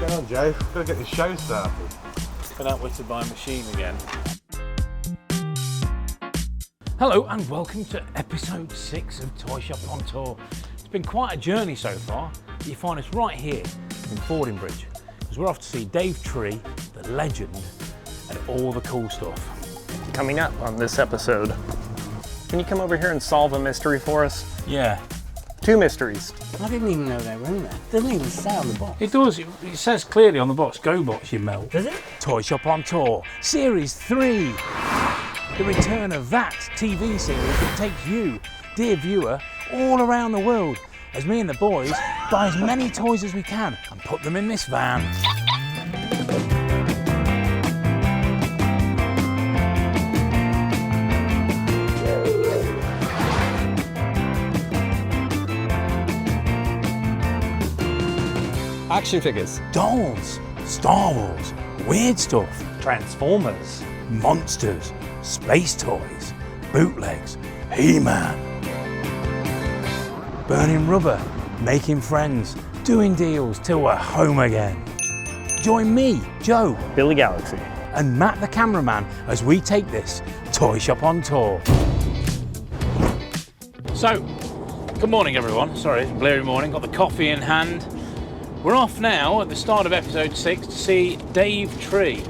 What's going on, Joe? Gotta get this show started. Been outwitted by a machine again. Hello and welcome to episode 6 of Toy Shop on Tour. It's been quite a journey so far. You find us right here in Fordingbridge because we're off to see Dave Tree, the legend, and all the cool stuff. Coming up on this episode, can you come over here and solve a mystery for us? Yeah. 2 mysteries. I didn't even know they were in there. It doesn't even say on the box. It does. It says clearly on the box, Go Box, you melt. Does it? Toy Shop on Tour, Series 3. The return of that TV series that takes you, dear viewer, all around the world as me and the boys buy as many toys as we can and put them in this van. Action figures. Dolls, Star Wars, weird stuff, Transformers. monsters, space toys, bootlegs, He-Man. Burning rubber, making friends, doing deals till we're home again. Join me, Joe, Billy Galaxy. and Matt the cameraman as we take this Toy Shop on Tour. So, good morning everyone. Sorry, it's a bleary morning. Got the coffee in hand. We're off now at the start of episode 6 to see Dave Tree.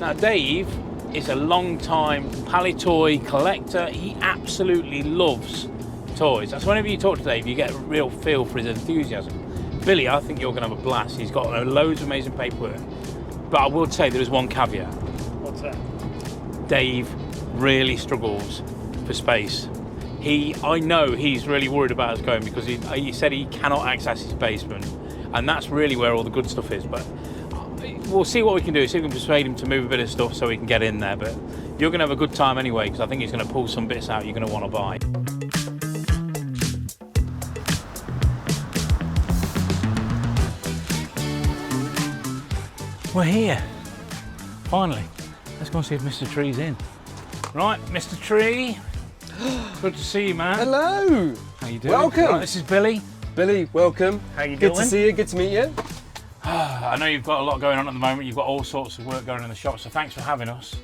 Now Dave is a long-time Palitoy collector. He absolutely loves toys. That's whenever you talk to Dave, you get a real feel for his enthusiasm. Billy, I think you're going to have a blast. He's got loads of amazing paperwork. But I will say there is one caveat. What's that? Dave really struggles for space. I know he's really worried about us going because he said he cannot access his basement. And that's really where all the good stuff is. But we'll see what we can do. See if we can persuade him to move a bit of stuff so we can get in there. But you're going to have a good time anyway because I think he's going to pull some bits out you're going to want to buy. We're here. Finally. Let's go and see if Mr. Tree's in. Right, Mr. Tree. Good to see you, man. Hello. How you doing? Welcome. Right, this is Billy. Billy, welcome. How you Good doing? to see you, good to meet you. I know you've got a lot going on at the moment. You've got all sorts of work going on in the shop, so thanks for having us.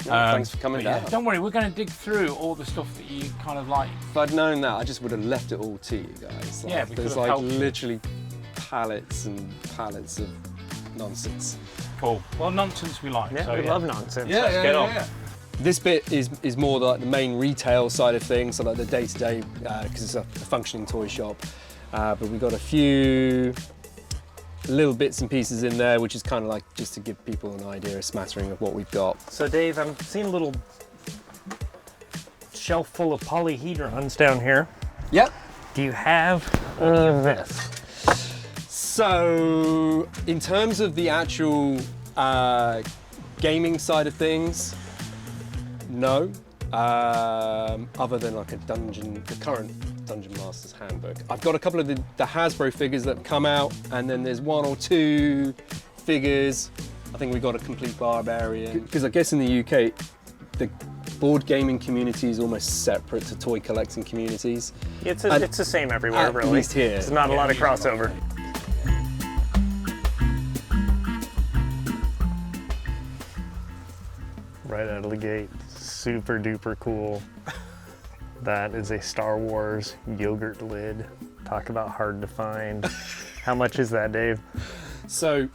Thanks for coming But yeah, down. don't worry, we're going to dig through all the stuff that you kind of like. If I'd known that, I just would have left it all to you guys. Yeah, we could there's have like helped. literally pallets and pallets of nonsense. Cool. Well, nonsense we like. Yeah, so, we love nonsense. Let's get on. This bit is more like the main retail side of things, so like the day-to-day, because it's a functioning toy shop. But we've got a few little bits and pieces in there, which is kind of like just to give people an idea, a smattering of what we've got. So Dave, I'm seeing a little shelf full of polyhedrons down here. Yep. Do you have any of this? So, in terms of the actual gaming side of things, no. Other than like the current Dungeon Master's Handbook. I've got a couple of the Hasbro figures that have come out, and then there's 1 or 2 figures. I think we've got a complete Barbarian. Because I guess in the UK, the board gaming community is almost separate to toy collecting communities. It's the same everywhere, At really. least here. There's not a lot of crossover. Right out of the gate, super duper cool. That is a Star Wars yogurt lid. Talk about hard to find. How much is that, Dave? So,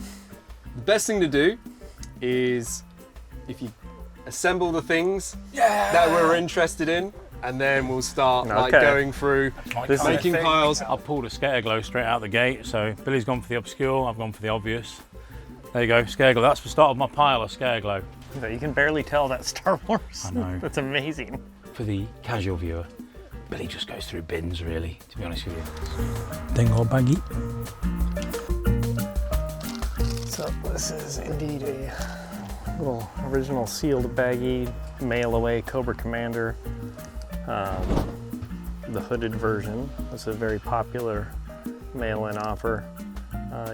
the best thing to do is if you assemble the things that we're interested in, and then we'll start like Okay. going through, This is- making piles. I pulled a Scare Glow straight out the gate, so Billy's gone for the obscure, I've gone for the obvious. There you go, Scare Glow. That's the start of my pile of Scare Glow. You can barely tell that's Star Wars. I know. That's amazing. For the casual viewer, Billy just goes through bins, really, to be honest with you. Dingo baggy. So this is indeed a little original sealed baggie, mail away Cobra Commander. The hooded version is a very popular mail-in offer.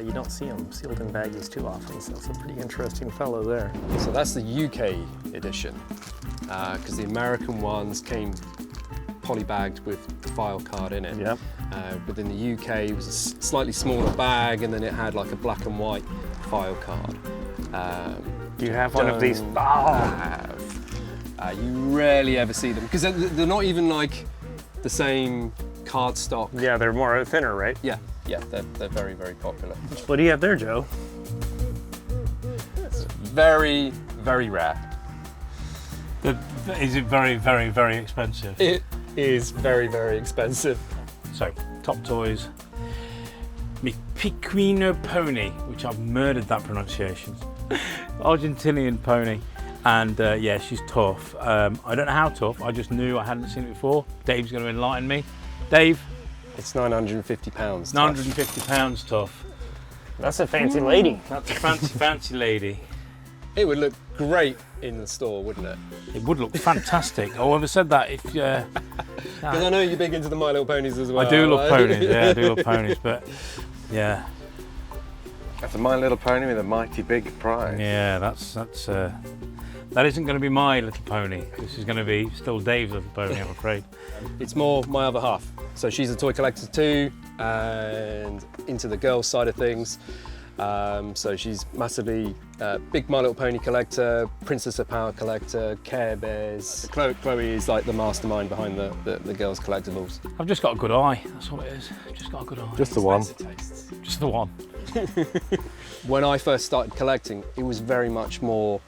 You don't see them sealed in baggies too often, so it's a pretty interesting fellow there. So that's the UK edition, because the American ones came polybagged with the file card in it. Yep. Within the UK, it was a slightly smaller bag, and then it had like a black and white file card. Do you have one of these? You rarely ever see them because they're not even like the same cardstock. Yeah, they're more thinner, right? Yeah, they're very, very popular. What do you have there, Joe? It's very, very rare. Is it very, very, very expensive? It is very, very expensive. So, top toys. Mi Pequeno pony, which I've murdered that pronunciation. Argentinian pony. And yeah, she's tough. I don't know how tough, I just knew I hadn't seen it before. Dave's going to enlighten me. Dave? It's £950. 950 pounds tough. That's a fancy lady. That's a fancy, fancy lady. It would look great in the store, wouldn't it? It would look fantastic. Oh, I've said that if Because I know you're big into the My Little Ponies as well. I do love ponies, yeah, I do love ponies, but yeah. That's a My Little Pony with a mighty big prize. Yeah, that isn't going to be my little pony. This is going to be still Dave's little pony, I'm afraid. It's more my other half. So she's a toy collector too, and into the girls' side of things. So she's massively big My Little Pony collector, Princess of Power collector, Care Bears. Chloe is like the mastermind behind the girls' collectibles. I've just got a good eye, that's all it is. Just got a good eye. Just the one. Just the one. When I first started collecting, it was very much more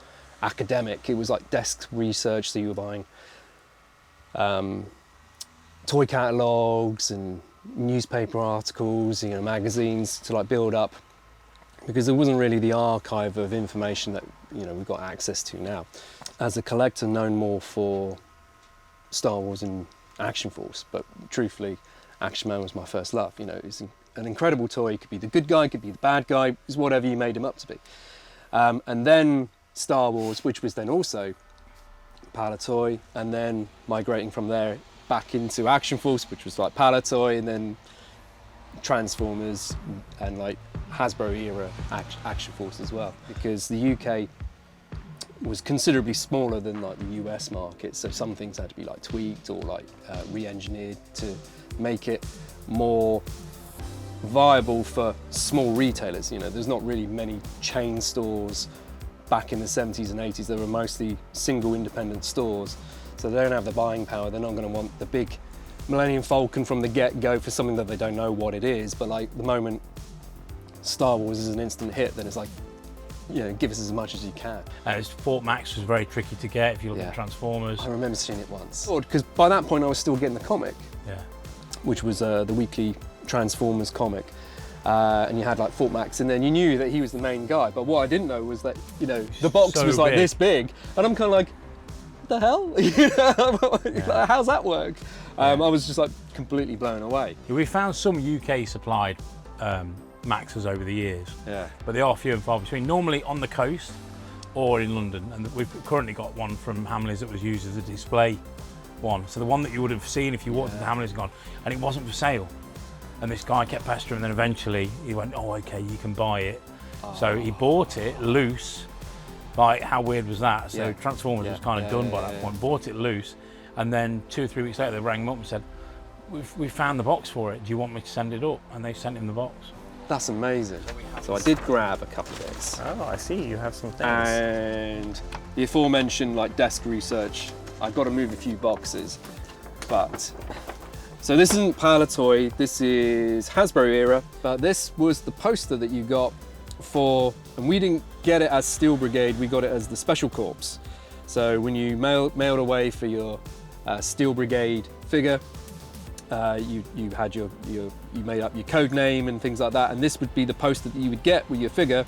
academic. It was like desk research, so you were buying toy catalogues and newspaper articles, magazines to like build up, because there wasn't really the archive of information that we've got access to now. As a collector, known more for Star Wars and Action Force, but truthfully, Action Man was my first love. It's an incredible toy. It could be the good guy, it could be the bad guy, it's whatever you made him up to be. And then Star Wars, which was then also Palatoy, and then migrating from there back into Action Force, which was like Palatoy, and then Transformers and like Hasbro era Action Force as well, because the UK was considerably smaller than like the US market, so some things had to be like tweaked or like re-engineered to make it more viable for small retailers. There's not really many chain stores back in the 70s and 80s. There were mostly single independent stores, so they don't have the buying power. They're not going to want the big Millennium Falcon from the get-go for something that they don't know what it is. But like the moment Star Wars is an instant hit, then it's like, give us as much as you can. Fort Max was very tricky to get if you look at Transformers. I remember seeing it once. Because by that point I was still getting the comic, which was the weekly Transformers comic. And you had like Fort Max, and then you knew that he was the main guy. But what I didn't know was that, the box So was like big. this big, and I'm kind of like, what the hell? How's that work? I was just like completely blown away. We found some UK supplied Maxes over the years, Yeah. but they are few and far between. Normally on the coast or in London, and we've currently got one from Hamleys that was used as a display one. So the one that you would have seen if you walked to the Hamleys gone, and it wasn't for sale. And this guy kept pestering, and then eventually he went, oh, okay, you can buy it. So he bought it loose. Like, how weird was that? So Transformers was kind of done by that point. Bought it loose, and then 2 or 3 weeks later they rang him up and said, we found the box for it. Do you want me to send it up? And they sent him the box. That's amazing. So I did grab a couple of bits. Oh, I see. You have some things. And the aforementioned like desk research, I've got to move a few boxes, but. So this isn't Palatoy, this is Hasbro era, but this was the poster that you got for, and we didn't get it as Steel Brigade, we got it as the Special Corps. So when you mailed away for your Steel Brigade figure, you had you made up your code name and things like that, and this would be the poster that you would get with your figure.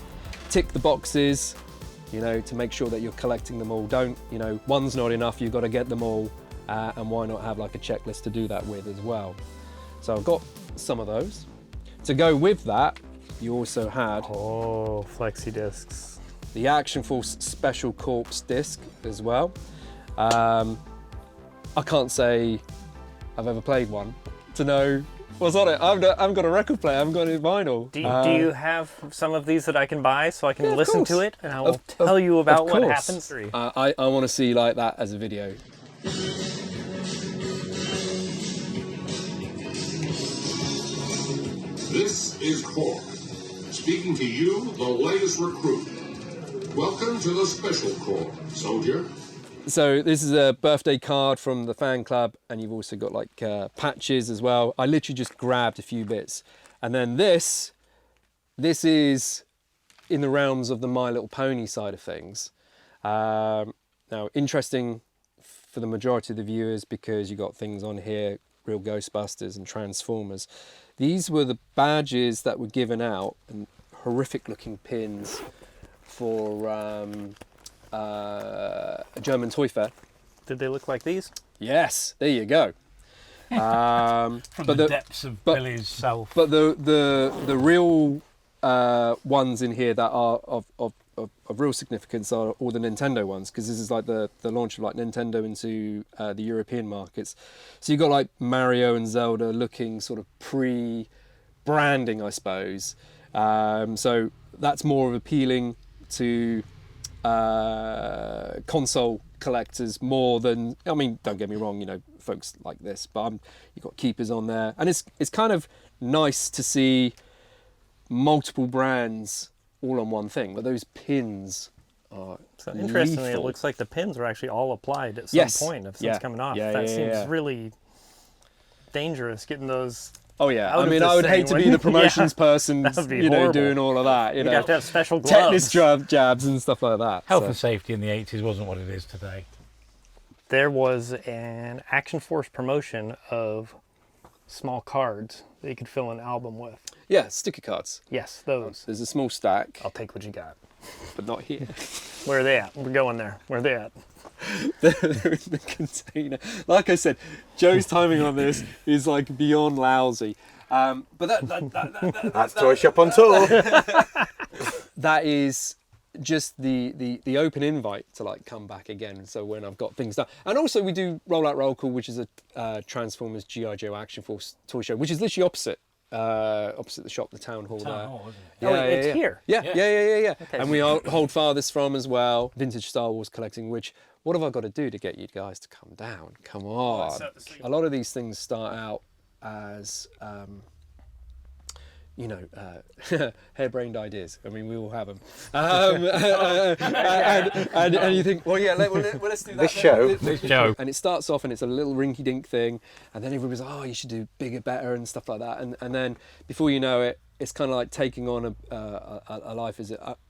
Tick the boxes, to make sure that you're collecting them all. Don't, one's not enough, you've got to get them all. And why not have like a checklist to do that with as well? So I've got some of those. To go with that, you also had flexi discs. The Action Force Special Corps disc as well. I can't say I've ever played one to know what's on it. I haven't got a record player, I haven't got any vinyl. Do you have some of these that I can buy so I can listen to it, and I will Of tell you about what course. happens? I want to see like that as a video. This is Cork, speaking to you, the latest recruit. Welcome to the Special Corps, soldier. So this is a birthday card from the fan club, and you've also got like patches as well. I literally just grabbed a few bits. And then this is in the realms of the My Little Pony side of things. Now, interesting for the majority of the viewers because you got things on here, real Ghostbusters and Transformers. These were the badges that were given out, and horrific looking pins for a German toy fair. Did they look like these? Yes, there you go. From the depths of Billy's self. But the real ones in here that are of real significance are all the Nintendo ones, because this is like the launch of like Nintendo into the European markets. So you've got like Mario and Zelda looking sort of pre-branding, I suppose. So that's more of appealing to console collectors more than, I mean, don't get me wrong, you know, folks like this, but you've got keepers on there, and it's kind of nice to see multiple brands all on one thing. But those pins are so interestingly, lethal. it looks like the pins were actually all applied at some point of things coming off. That seems really dangerous getting those. Oh yeah, out I of mean, this I would thing, hate to be the promotions person, That would be you know, horrible. doing all of that. You You'd know, have to have special gloves. tetanus jabs and stuff like that. Health so. and safety in the 80s wasn't what it is today. There was an Action Force promotion of small cards that you could fill an album with. Yeah, sticker cards. Yes, those. There's a small stack, I'll take what you got. but not here. Where are they at? We're going there. Where are they at? They're in the container. Like I said, Joe's timing on this is like beyond lousy. But That's Toy Shop on tour. that is just the open invite to like come back again. So when I've got things done, and also we do Roll Out Roll Call, which is a Transformers GI Joe Action Force toy show, which is literally opposite the shop, the town hall there. Hall, isn't it? Oh, it's here. Yeah. Okay, And we hold farthest from as well. Vintage Star Wars collecting, which, what have I got to do to get you guys to come down? Come on. A lot of these things start out as, you know, harebrained ideas. I mean, we all have them. And you think, well, yeah, let's do that. This show. This show. And it starts off and it's a little rinky-dink thing, and then everybody's like, oh, you should do bigger, better, and stuff like that. And then before you know it, it's kind of like taking on a life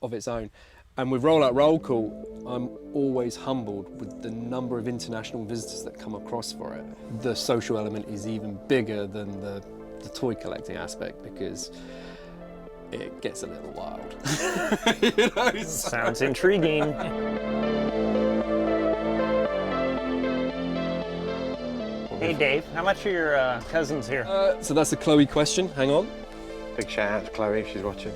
of its own. And with Roll Out Roll Call, I'm always humbled with the number of international visitors that come across for it. The social element is even bigger than the toy collecting aspect, because it gets a little wild. You know, so. Sounds intriguing. Hey Dave, how much are your cousins here? So that's a Chloe question. Hang on. Big shout out to Chloe if she's watching.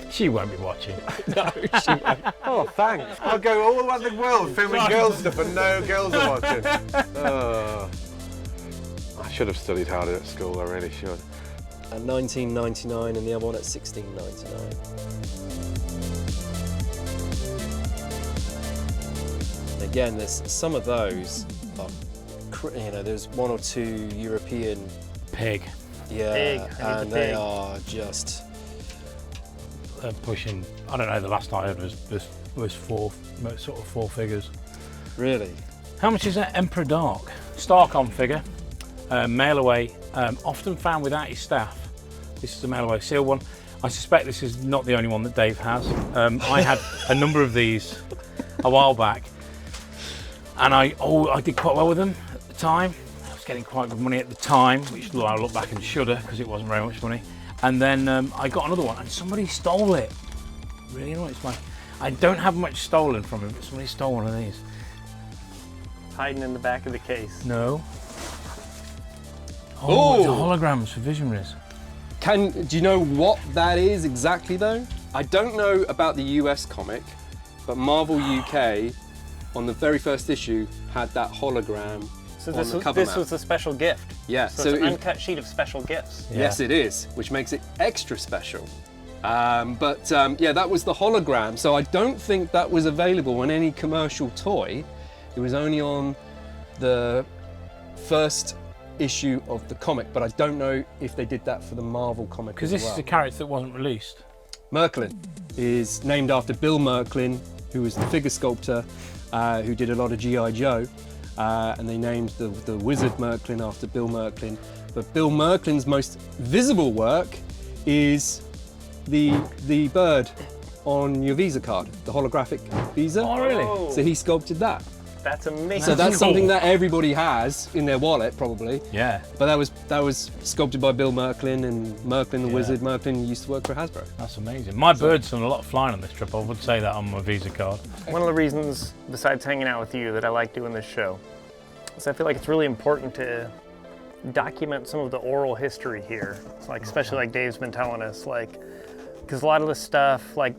She won't be watching. No, she won't. Oh, thanks. I'll go all around the world filming girls stuff and no girls are watching. Oh. I should have studied harder at school, I really should. At 19.99 and the other one at 16.99. Again, there's some of those are, you know, there's one or two European Pig. Yeah, Pig, I need and the they pig. are just Pushing, I don't know, the last I heard was four figures. really. How much is that Emperor Dark? Starcom figure, mail away, often found without his staff. This is a mail away seal one. I suspect this is not the only one that Dave has. I had a number of these a while back, and I did quite well with them at the time. I was getting quite good money at the time, which I look back and shudder because it wasn't very much money. And then I got another one, and somebody stole it. Really annoying. I don't have much stolen from him, but somebody stole one of these. Hiding in the back of the case. No. Oh. It's holograms for Visionaries. Do you know what that is exactly though? I don't know about the US comic, but Marvel UK on the very first issue had that hologram So on this the was, cover this map. was a special gift. Yeah, So, so it's an it- uncut sheet of special gifts. Yes, it is, which makes it extra special. Yeah, that was the hologram. So I don't think that was available on any commercial toy. It was only on the first issue of the comic, but I don't know if they did that for the Marvel comic Because as this well. is a character that wasn't released. Merklin is named after Bill Merklin, who was the figure sculptor who did a lot of G.I. Joe, and they named the wizard Merklin after Bill Merklin. But Bill Merklin's most visible work is the bird on your Visa card, the holographic Visa. Oh, really? So he sculpted that. That's amazing. So that's cool. something that everybody has in their wallet, probably. Yeah, But that was sculpted by Bill Merklin, and Merklin the wizard. Merklin used to work for Hasbro. that's amazing. My bird's done a lot of flying on this trip. I would say that on my Visa card. One of the reasons, besides hanging out with you, that I like doing this show is I feel like it's really important to document some of the oral history here. It's like, especially like Dave's been telling us, like, because a lot of this stuff, like,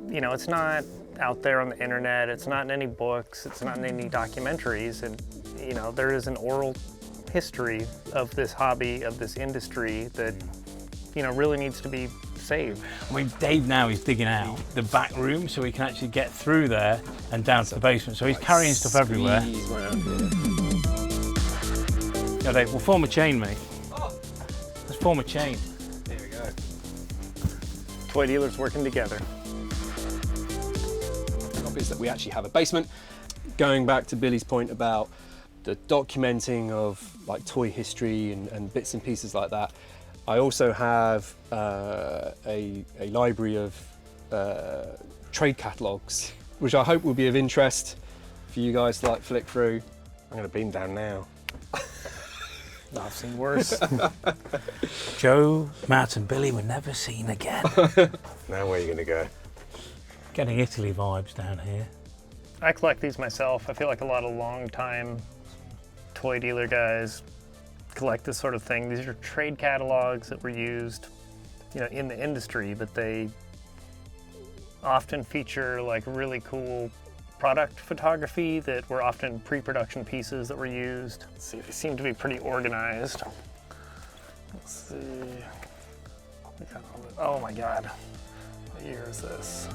you know, it's not out there on the internet, it's not in any books, it's not in any documentaries, and, you know, there is an oral history of this hobby, of this industry that, you know, really needs to be saved. I mean, Dave now is digging out the back room so he can actually get through there and down to the basement. So he's carrying stuff everywhere. Squeeze round here. Yeah, Dave, we'll form a chain, mate. Let's form a chain. There we go. Toy dealers working together. Is that we actually have a basement. Going back to Billy's point about the documenting of like toy history and bits and pieces like that, I also have a library of trade catalogues, which I hope will be of interest for you guys to like flick through. I'm going to beam down now. I've seen worse. Joe, Matt and Billy were never seen again. Now where are you going to go? Getting Italy vibes down here. I collect these myself. I feel like a lot of long-time toy dealer guys collect this sort of thing. These are trade catalogs that were used, you know, in the industry, but they often feature like really cool product photography that were often pre-production pieces that were used. Let's see, they seem to be pretty organized. Let's see. Oh my God. What year is this?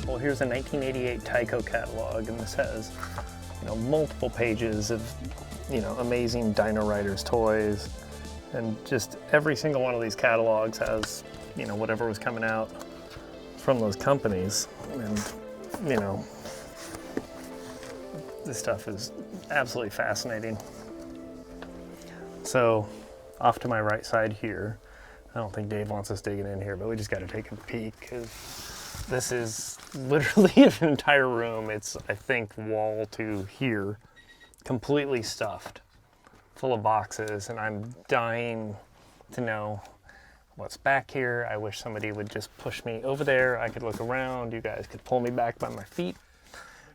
Well, here's a 1988 Tyco catalog, and this has, you know, multiple pages of, you know, amazing Dino Riders toys, and just every single one of these catalogs has, you know, whatever was coming out from those companies, and, you know, this stuff is absolutely fascinating. So, off to my right side here, I don't think Dave wants us digging in here, but we just got to take a peek, because this is literally an entire room. It's, I think, wall to here, completely stuffed, full of boxes, and I'm dying to know what's back here. I wish somebody would just push me over there. I could look around. You guys could pull me back by my feet.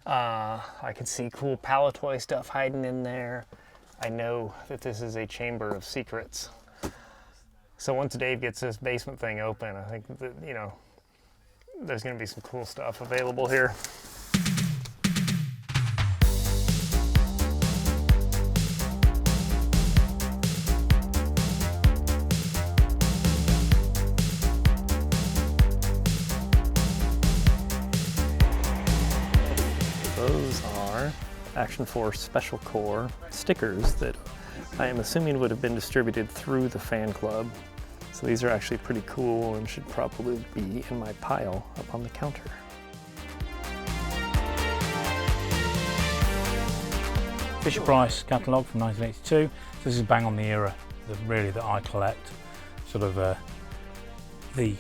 I could see cool Palatoy stuff hiding in there. I know that this is a chamber of secrets. So once Dave gets this basement thing open, I think that, you know, there's going to be some cool stuff available here. Those are Action Force Special Corps stickers that I am assuming would have been distributed through the fan club. So these are actually pretty cool and should probably be in my pile up on the counter. Fisher-Price catalogue from 1982. So this is bang on the era that I collect. Sort of the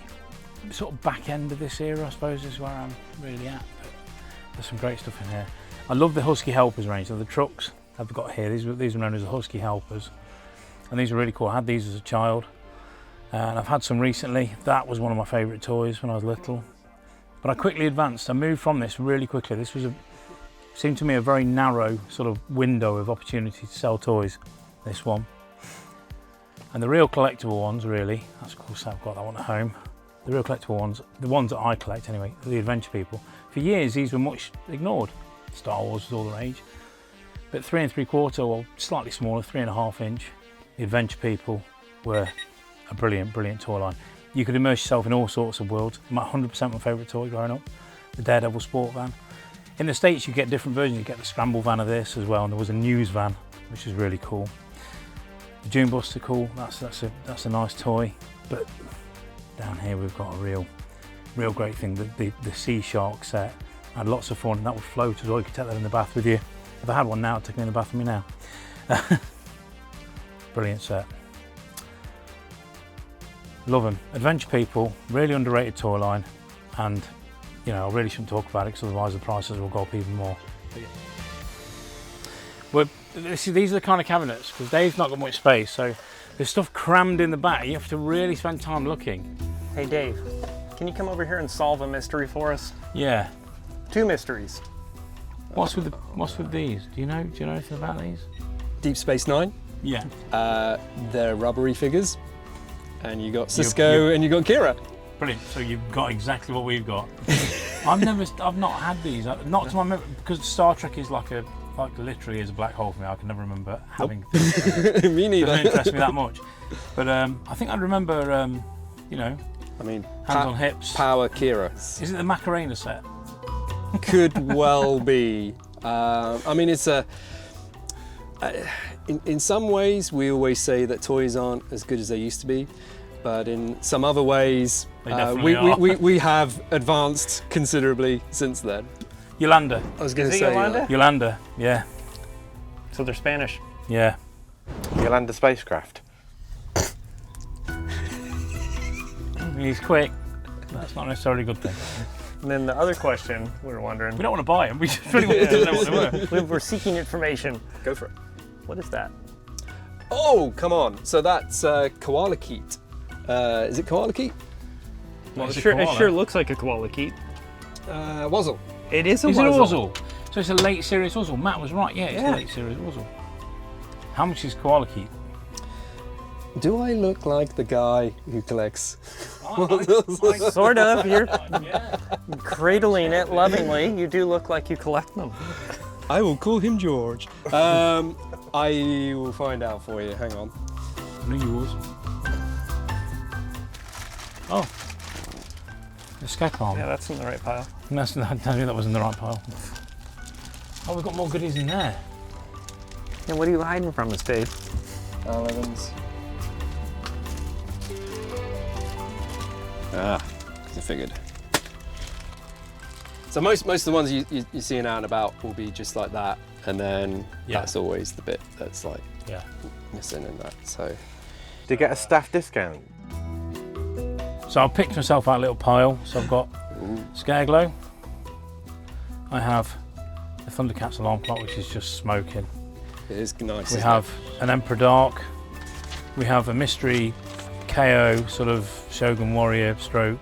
sort of back end of this era, I suppose, is where I'm really at. But there's some great stuff in here. I love the Husky Helpers range. So the trucks I've got here, these are known as the Husky Helpers. And these are really cool. I had these as a child. And I've had some recently. That was one of my favourite toys when I was little. But I quickly advanced. I moved from this really quickly. This was seemed to me a very narrow sort of window of opportunity to sell toys, this one. And the real collectible ones, really, that's cool, so I've got that one at home. The real collectible ones, the ones that I collect anyway, are the adventure people. For years, these were much ignored. Star Wars was all the rage. But 3 3/4, or slightly smaller, 3.5 inch, the adventure people were a brilliant, brilliant toy line. You could immerse yourself in all sorts of worlds. 100% my favourite toy growing up, the Daredevil sport van. In the States, you get different versions. You get the scramble van of this as well, and there was a news van, which is really cool. The Dune Buster, cool. That's a nice toy. But down here, we've got a real great thing. The Sea Shark set. I had lots of fun. That would float as well. You could take that in the bath with you. If I had one now, I'd take it in the bath with me now. Brilliant set. Love them. Adventure People, really underrated toy line, and you know, I really shouldn't talk about it because otherwise the prices will go up even more. Well, these are the kind of cabinets, because Dave's not got much space, so there's stuff crammed in the back. You have to really spend time looking. Hey Dave, can you come over here and solve a mystery for us? Yeah. 2 mysteries. What's with these? Do you know anything about these? Deep Space Nine. Yeah. They're rubbery figures, and you got Cisco and you got Kira. Brilliant. So you've got exactly what we've got. I've not had these. Not to my memory, because Star Trek is like literally is a black hole for me. I can never remember having things. Me neither. It doesn't interest me that much. But I think I remember, you know, I mean, hands on hips. Power Kira. Is it the Macarena set? Could well be. I mean, it's in some ways, we always say that toys aren't as good as they used to be, but in some other ways, we have advanced considerably since then. Yolanda. I was going to Is it say Yolanda? Yolanda, yeah. So they're Spanish. Yeah. Yolanda spacecraft. He's quick. That's not necessarily a good thing. And then the other question we were wondering. We don't want to buy them. We just really want to know what they were. We're seeking information. Go for it. What is that? Oh, come on. So that's koala keet. Is it koala keet? Well, it sure looks like a koala keet. Wazzle. It is a Is it a wuzzle. wuzzle? So it's a late series wuzzle. Matt was right. Yeah, it's a late series wuzzle. How much is koala keet? Do I look like the guy who collects? Sort of. You're cradling it lovingly. You do look like you collect them. I will call him George. I will find out for you. Hang on. I knew you was. Oh. Escape arm. Yeah, that's in the right pile. I knew that was in the right pile. Oh, we've got more goodies in there. Yeah, what are you hiding from us, Dave? 11s. Because I figured. So most of the ones you're seeing out and about will be just like that, and then that's always the bit that's like missing in that. So, Do you get a staff discount? So I picked myself out a little pile. So I've got Scareglow. I have the Thundercats alarm clock, which is just smoking. it is nice. We have an Emperor Dark. We have a mystery KO sort of Shogun Warrior stroke.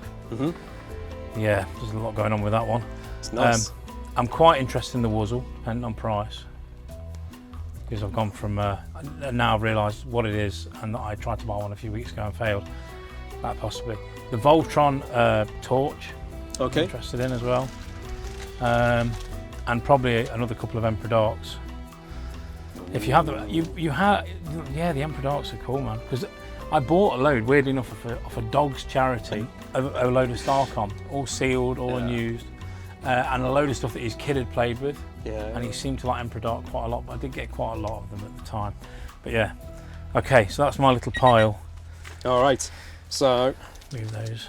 Yeah, there's a lot going on with that one. It's nice. I'm quite interested in the Wuzzle, depending on price, because I've gone from now I've realised what it is, and I tried to buy one a few weeks ago and failed. That possibly. The Voltron torch. Okay. I'm interested in as well, and probably another couple of Emperor Darks. If you have the the Emperor Darks are cool, man. Because I bought a load, weirdly enough, off a dog's charity, a load of Starcom, all sealed, all unused, and a load of stuff that his kid had played with. Yeah. And he seemed to like Emperor Dark quite a lot, but I did get quite a lot of them at the time. But yeah, okay, so that's my little pile. All right. So Move those.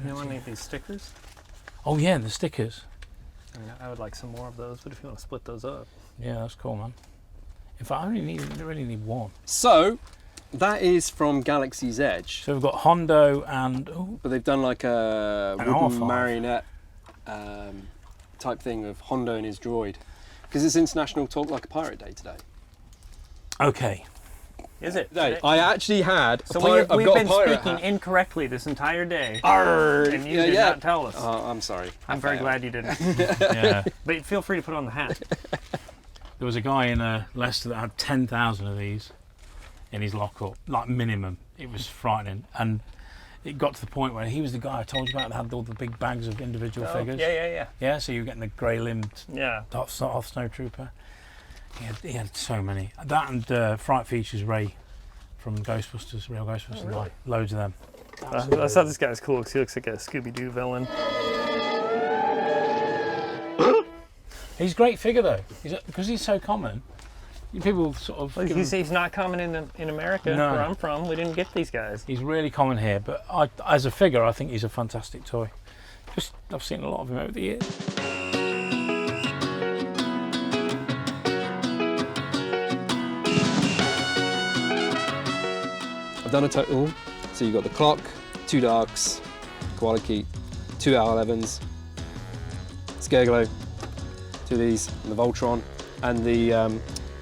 You want any of these stickers? Oh yeah, the stickers. I would like some more of those, but if you want to split those up. Yeah, that's cool, man. In fact, I really need one. So that is from Galaxy's Edge, So we've got Hondo and but they've done like a An wooden R5. marionette type thing of Hondo and his droid, because it's International Talk Like a Pirate Day today. okay. Is it? I actually had So I've we've got been a pirate speaking hat. incorrectly this entire day, Arr, and you did not tell us. I'm sorry. I'm very glad you didn't. Yeah. But feel free to put on the hat. There was a guy in Leicester that had 10,000 of these in his lockup, like minimum. It was frightening, and it got to the point where he was the guy I told you about that had all the big bags of individual figures. Yeah. Yeah, so you were getting the grey-limbed Yeah. off Snowtrooper. He had so many. That and Fright Features Ray from Ghostbusters, Real Ghostbusters. really? Loads of them. I thought this guy's cool because he looks like a Scooby-Doo villain. He's a great figure though, because he's so common. People sort of. Well, he's not common in America, No. where I'm from. We didn't get these guys. He's really common here, but as a figure, I think he's a fantastic toy. I've seen a lot of him over the years. I've done a total. So you've got the clock, 2 darks, koala key, 2 Owl 11s, Scareglow, 2 of these, and the Voltron, and the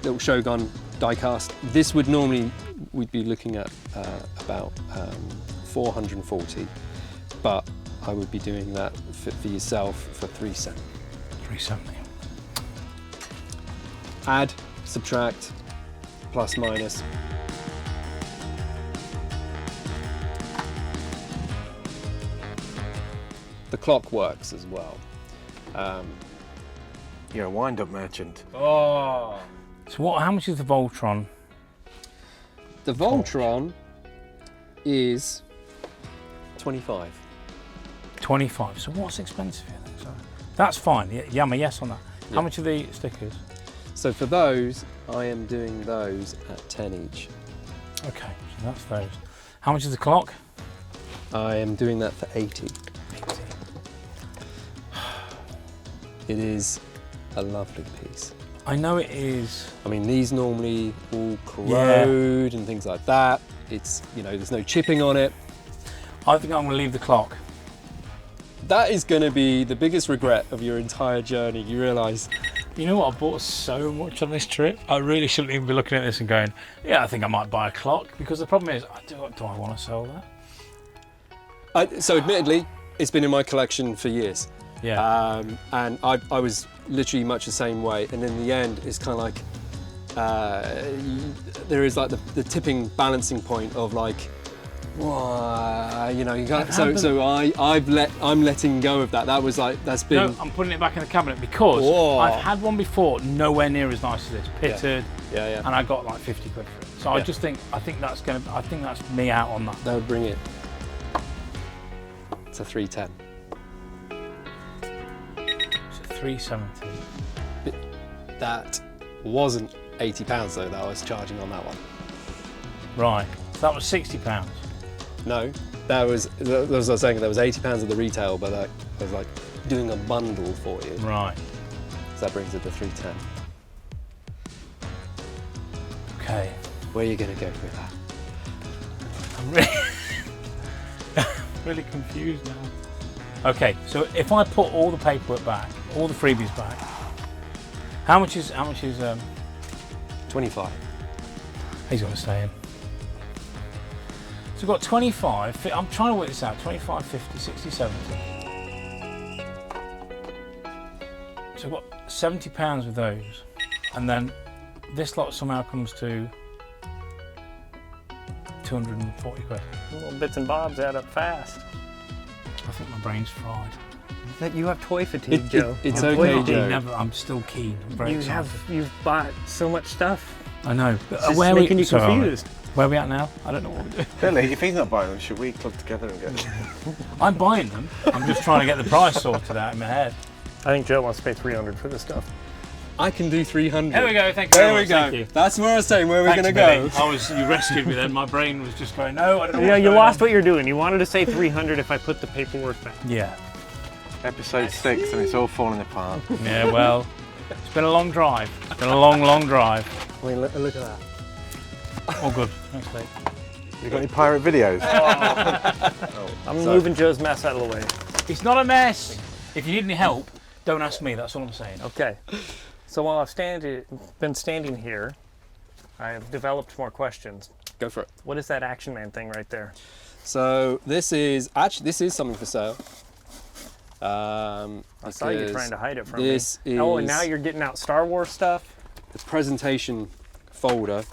little Shogun die-cast. This would normally, we'd be looking at about 440, but I would be doing that for yourself for 370. 370. Add, subtract, plus, minus. The clock works as well. You're a wind-up merchant. Oh. So how much is the Voltron? The Voltron is 25. 25. So what's expensive here then? Sorry. That's fine. Yeah, I'm a yes on that. How Yeah. much are the stickers? So for those, I am doing those at 10 each. Okay, so that's those. How much is the clock? I am doing that for 80. It is a lovely piece. I know it is. I mean, these normally all corrode and things like that. It's, you know, there's no chipping on it. I think I'm going to leave the clock. That is going to be the biggest regret of your entire journey. You realise. You know what? I bought so much on this trip. I really shouldn't even be looking at this and going, yeah, I think I might buy a clock. Because the problem is, do I want to sell that? So admittedly, it's been in my collection for years. Yeah. And I was literally much the same way. And in the end, it's kind of like, there is like the tipping balancing point of like, you know, you can't, I'm letting go of that. That was like, that's been. No, I'm putting it back in the cabinet because Whoa. I've had one before, nowhere near as nice as this, pitted, Yeah. and I got like 50 quid for it. So I just think that's me out on that. That would bring it. It's a 310. So 370. That wasn't £80 though that I was charging on that one. Right. So that was £60. No, that was as I was saying, there was £80 at the retail, but I was like doing a bundle for you. Right. So that brings it to 310. Okay. Where are you going to go with that? I'm really confused now. Okay, so if I put all the paperwork back, all the freebies back, how much is 25. he's got to stay in. So we've got 25, I'm trying to work this out, 25, 50, 60, 70. So I've got £70 with those, and then this lot somehow comes to 240 quid. Little bits and bobs add up fast. I think my brain's fried. That you have toy fatigue, Joe. It's You have okay, toy fatigue. Joe. I'm still keen. I'm very excited. You've bought so much stuff. I know. But It's just where making we, you sorry, confused. Where are we at now? I don't know what we're doing. Billy, if he's not buying them, should we club together and get them? I'm buying them. I'm just trying to get the price sorted out in my head. I think Joe wants to pay $300 for this stuff. I can do 300. Here we go. Thank you. There very we much. go. Thank you. That's where I was saying where we're Thanks, going to go. Billy. You rescued me then. My brain was just going, no, I don't know. Yeah, what's you going lost on. what you're doing. You wanted to say 300 if I put the paperwork back. Yeah. Episode 6 and it's all falling apart. Yeah, well, it's been a long drive. It's been a long, long drive. I mean, look at that. All good. Thanks, Dave. You got any pirate videos? I'm moving Joe's mess out of the way. It's not a mess. If you need any help, don't ask me. That's all I'm saying. Okay. So while I've been standing here, I have developed more questions. Go for it. What is that Action Man thing right there? So this is something for sale. I saw you trying to hide it from this me. is Oh, and now you're getting out Star Wars stuff? the presentation folder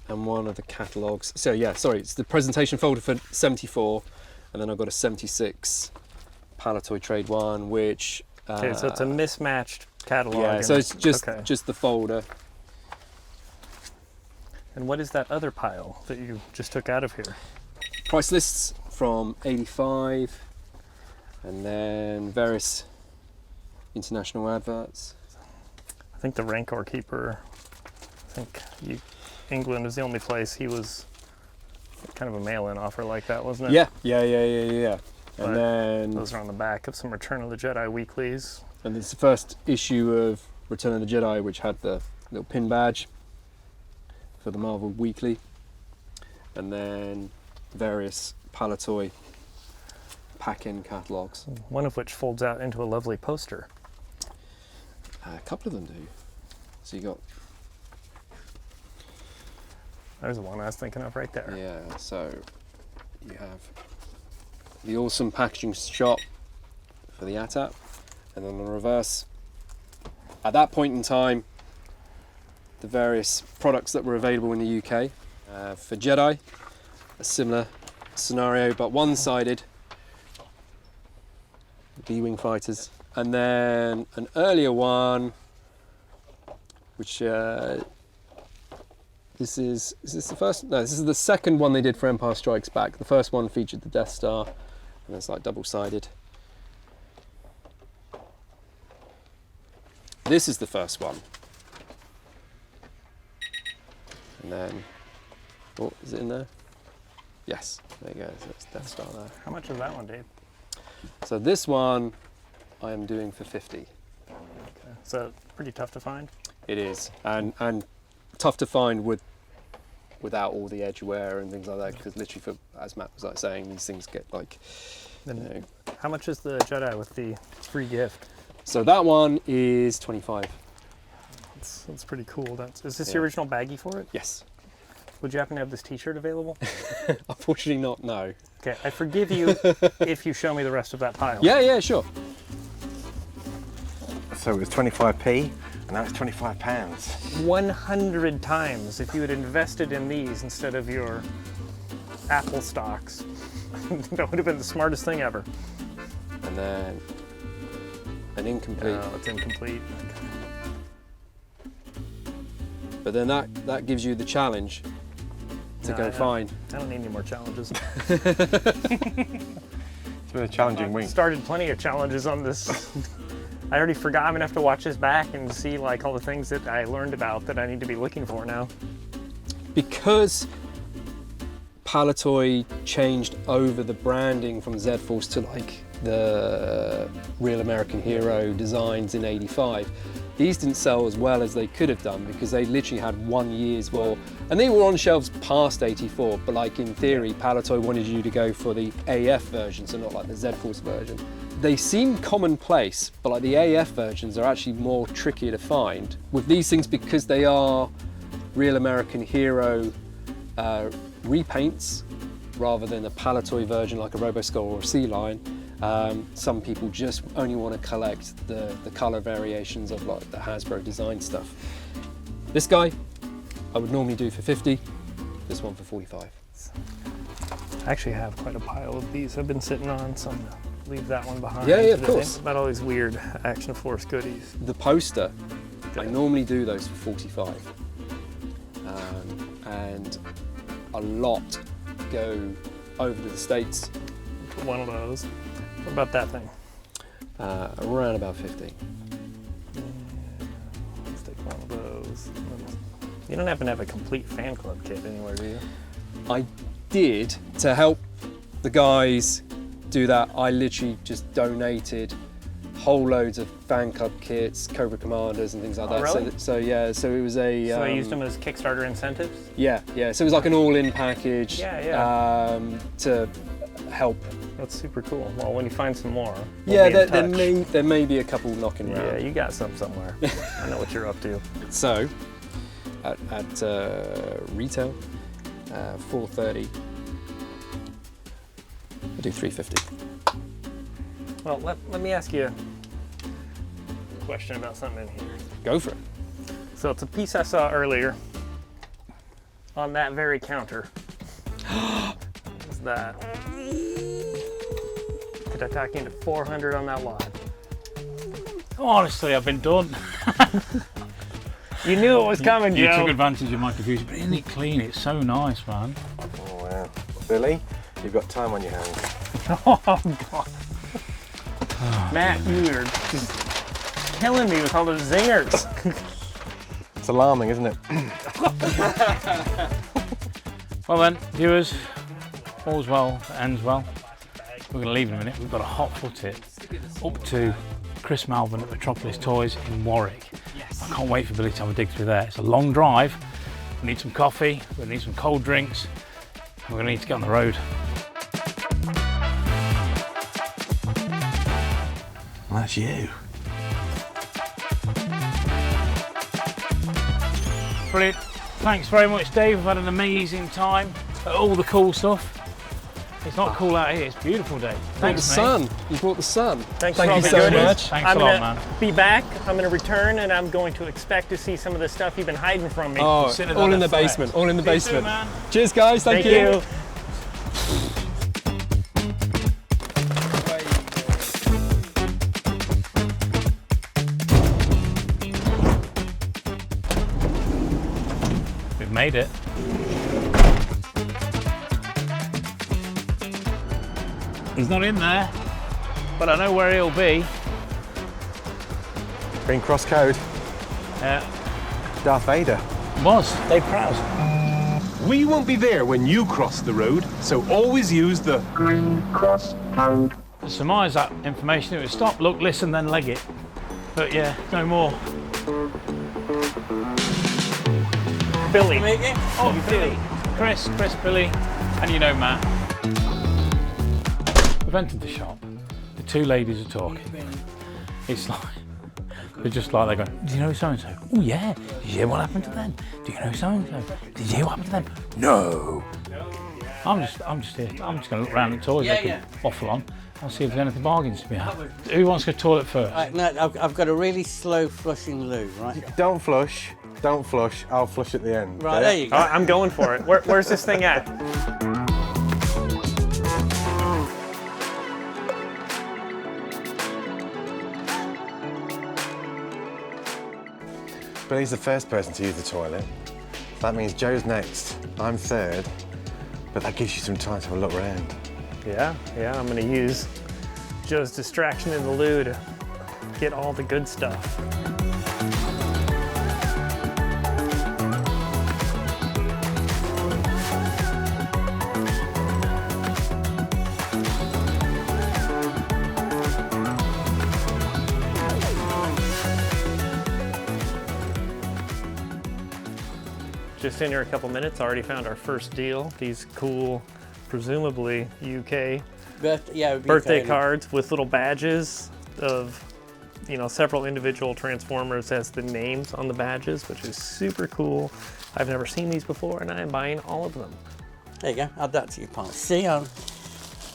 and one of the catalogues. So yeah, sorry, it's the presentation folder for 74, and then I've got a 76 Palatoy Trade one, which Okay, so it's a mismatched catalog. yeah. So it's just okay. just the folder. And what is that other pile that you just took out of here? Price lists from 85, and then various international adverts. I think the Rancor Keeper, England is the only place he was kind of a mail-in offer like that, wasn't it? Yeah. But And then those are on the back of some Return of the Jedi weeklies. and it's the first issue of Return of the Jedi, which had the little pin badge for the Marvel Weekly, and then various Palatoy pack-in catalogues. One of which folds out into a lovely poster. A couple of them do. So you got, There's the one I was thinking of right there. yeah, so you have the awesome packaging shot for the ATAP, and then on the reverse, at that point in time, the various products that were available in the UK. For Jedi, a similar scenario, but one-sided, B-Wing fighters. And then an earlier one, which this is the first? No, this is the second one they did for Empire Strikes Back. The first one featured the Death Star, and it's like double-sided. This is the first one. And then, oh, is it in there? Yes, there you go, so it's Death Star there. How much is that one, Dave? So this one I am doing for 50. Okay. So pretty tough to find. It is, and tough to find without all the edge wear and things like that, because literally, as Matt was like saying, these things get like, Then how much is the Jedi with the free gift? So that one is 25. That's pretty cool. Is this the Yeah. original baggie for it? Yes. Would you happen to have this t-shirt available? Unfortunately not, no. Okay, I forgive you if you show me the rest of that pile. Yeah, sure. So it was 25p, and now it's £25. 100 times if you had invested in these instead of your Apple stocks. That would have been the smartest thing ever. And then an incomplete. Oh, it's incomplete. But then that gives you the challenge to go find. I don't need any more challenges. It's been a challenging week. Started plenty of challenges on this. I already forgot. I'm gonna have to watch this back and see like all the things that I learned about that I need to be looking for now. Because Palatoy changed over the branding from Z-Force to like the Real American Hero designs in '85, these didn't sell as well as they could have done because they literally had 1 year's worth, and they were on shelves past '84. But like in theory, Palatoy wanted you to go for the AF version, so not like the Z-Force version. They seem commonplace, but like the AF versions are actually more trickier to find with these things because they are Real American Hero repaints rather than a Palatoy version like a Roboskull or a Sea Lion. Some people just only want to collect the color variations of like the Hasbro design stuff. This guy I would normally do for 50, this one for 45. I actually have quite a pile of these I've been sitting on, so I'm gonna leave that one behind. Yeah, of course. About all these weird Action Force goodies. The poster, I normally do those for 45. And a lot go over to the States. One of those. What about that thing? Around about 50. Let's take one of those. You don't happen to have a complete fan club kit anywhere, do you? I did, to help the guys do that, I literally just donated whole loads of fan club kits, Cobra Commanders and things like that. Really? So it was a... So they used them as Kickstarter incentives? Yeah, so it was like an all-in package to help. That's super cool. Well, when you find some more, Yeah, we'll be in touch. there may be a couple knocking around. Yeah, you got some somewhere. I know what you're up to. So, at retail, $430. I do $350. Well, let me ask you a question about something in here. Go for it. So it's a piece I saw earlier on that very counter. What's that? Did I talk you into 400 on that lot? Honestly, I've been done. You knew it was coming, You Joe. took advantage of my confusion, but isn't it clean? It's so nice, man. Oh wow. Billy, you've got time on your hands. Oh, God. Matt, you're just killing me with all those zingers. It's alarming, isn't it? Well then, viewers, all's well that ends well. We're going to leave in a minute. We've got a hot foot it up to Chris Malvern at Metropolis Toys in Warwick. I can't wait for Billy to have a dig through there. It's a long drive. We need some coffee, we need some cold drinks, and we're going to need to get on the road. Well, that's you. Brilliant. Thanks very much, Dave. We've had an amazing time at all the cool stuff. It's not cool out here, it's beautiful, Dave. Thanks, the mate. sun. You brought the sun. Thanks Thank for all you the so goodies. much. Thanks I'm a lot, gonna man. be back. I'm gonna return, and I'm going to expect to see some of the stuff you've been hiding from me. Oh, Consider all that in the a threat. basement. All in the See you basement. soon, man. Cheers, guys. Thank you. We've made it. He's not in there, but I know where he'll be. Green cross code. Darth Vader. Was Dave Prowse. We won't be there when you cross the road, so always use the To surmise that information, it was stop, look, listen, then leg it. But yeah, no more. Billy. Oh, Billy. Chris, Billy, and you know Matt. We've entered the shop. The two ladies are talking. It's like, they're just like, they're going, do you know so-and-so? Oh yeah, did you hear what happened to them? Do you know so-and-so? Did you hear what happened to them? No. I'm just here. I'm just going to look around at toys I can waffle on. I'll see if there's anything bargains to be had. Who wants to go to the toilet first? No, I've got a really slow flushing loo, right? Don't flush. Don't flush. I'll flush at the end. Right, there you go. I'm going for it. Where's this thing at? Billy's the first person to use the toilet. That means Joe's next. I'm third. But that gives you some time to have a look around. Yeah, I'm gonna use Joe's distraction in the loo to get all the good stuff. Just in here a couple minutes, already found our first deal. These cool, presumably UK birthday cards with little badges of, several individual Transformers as the names on the badges, which is super cool. I've never seen these before, and I am buying all of them. There you go. Add that to your pile. See, I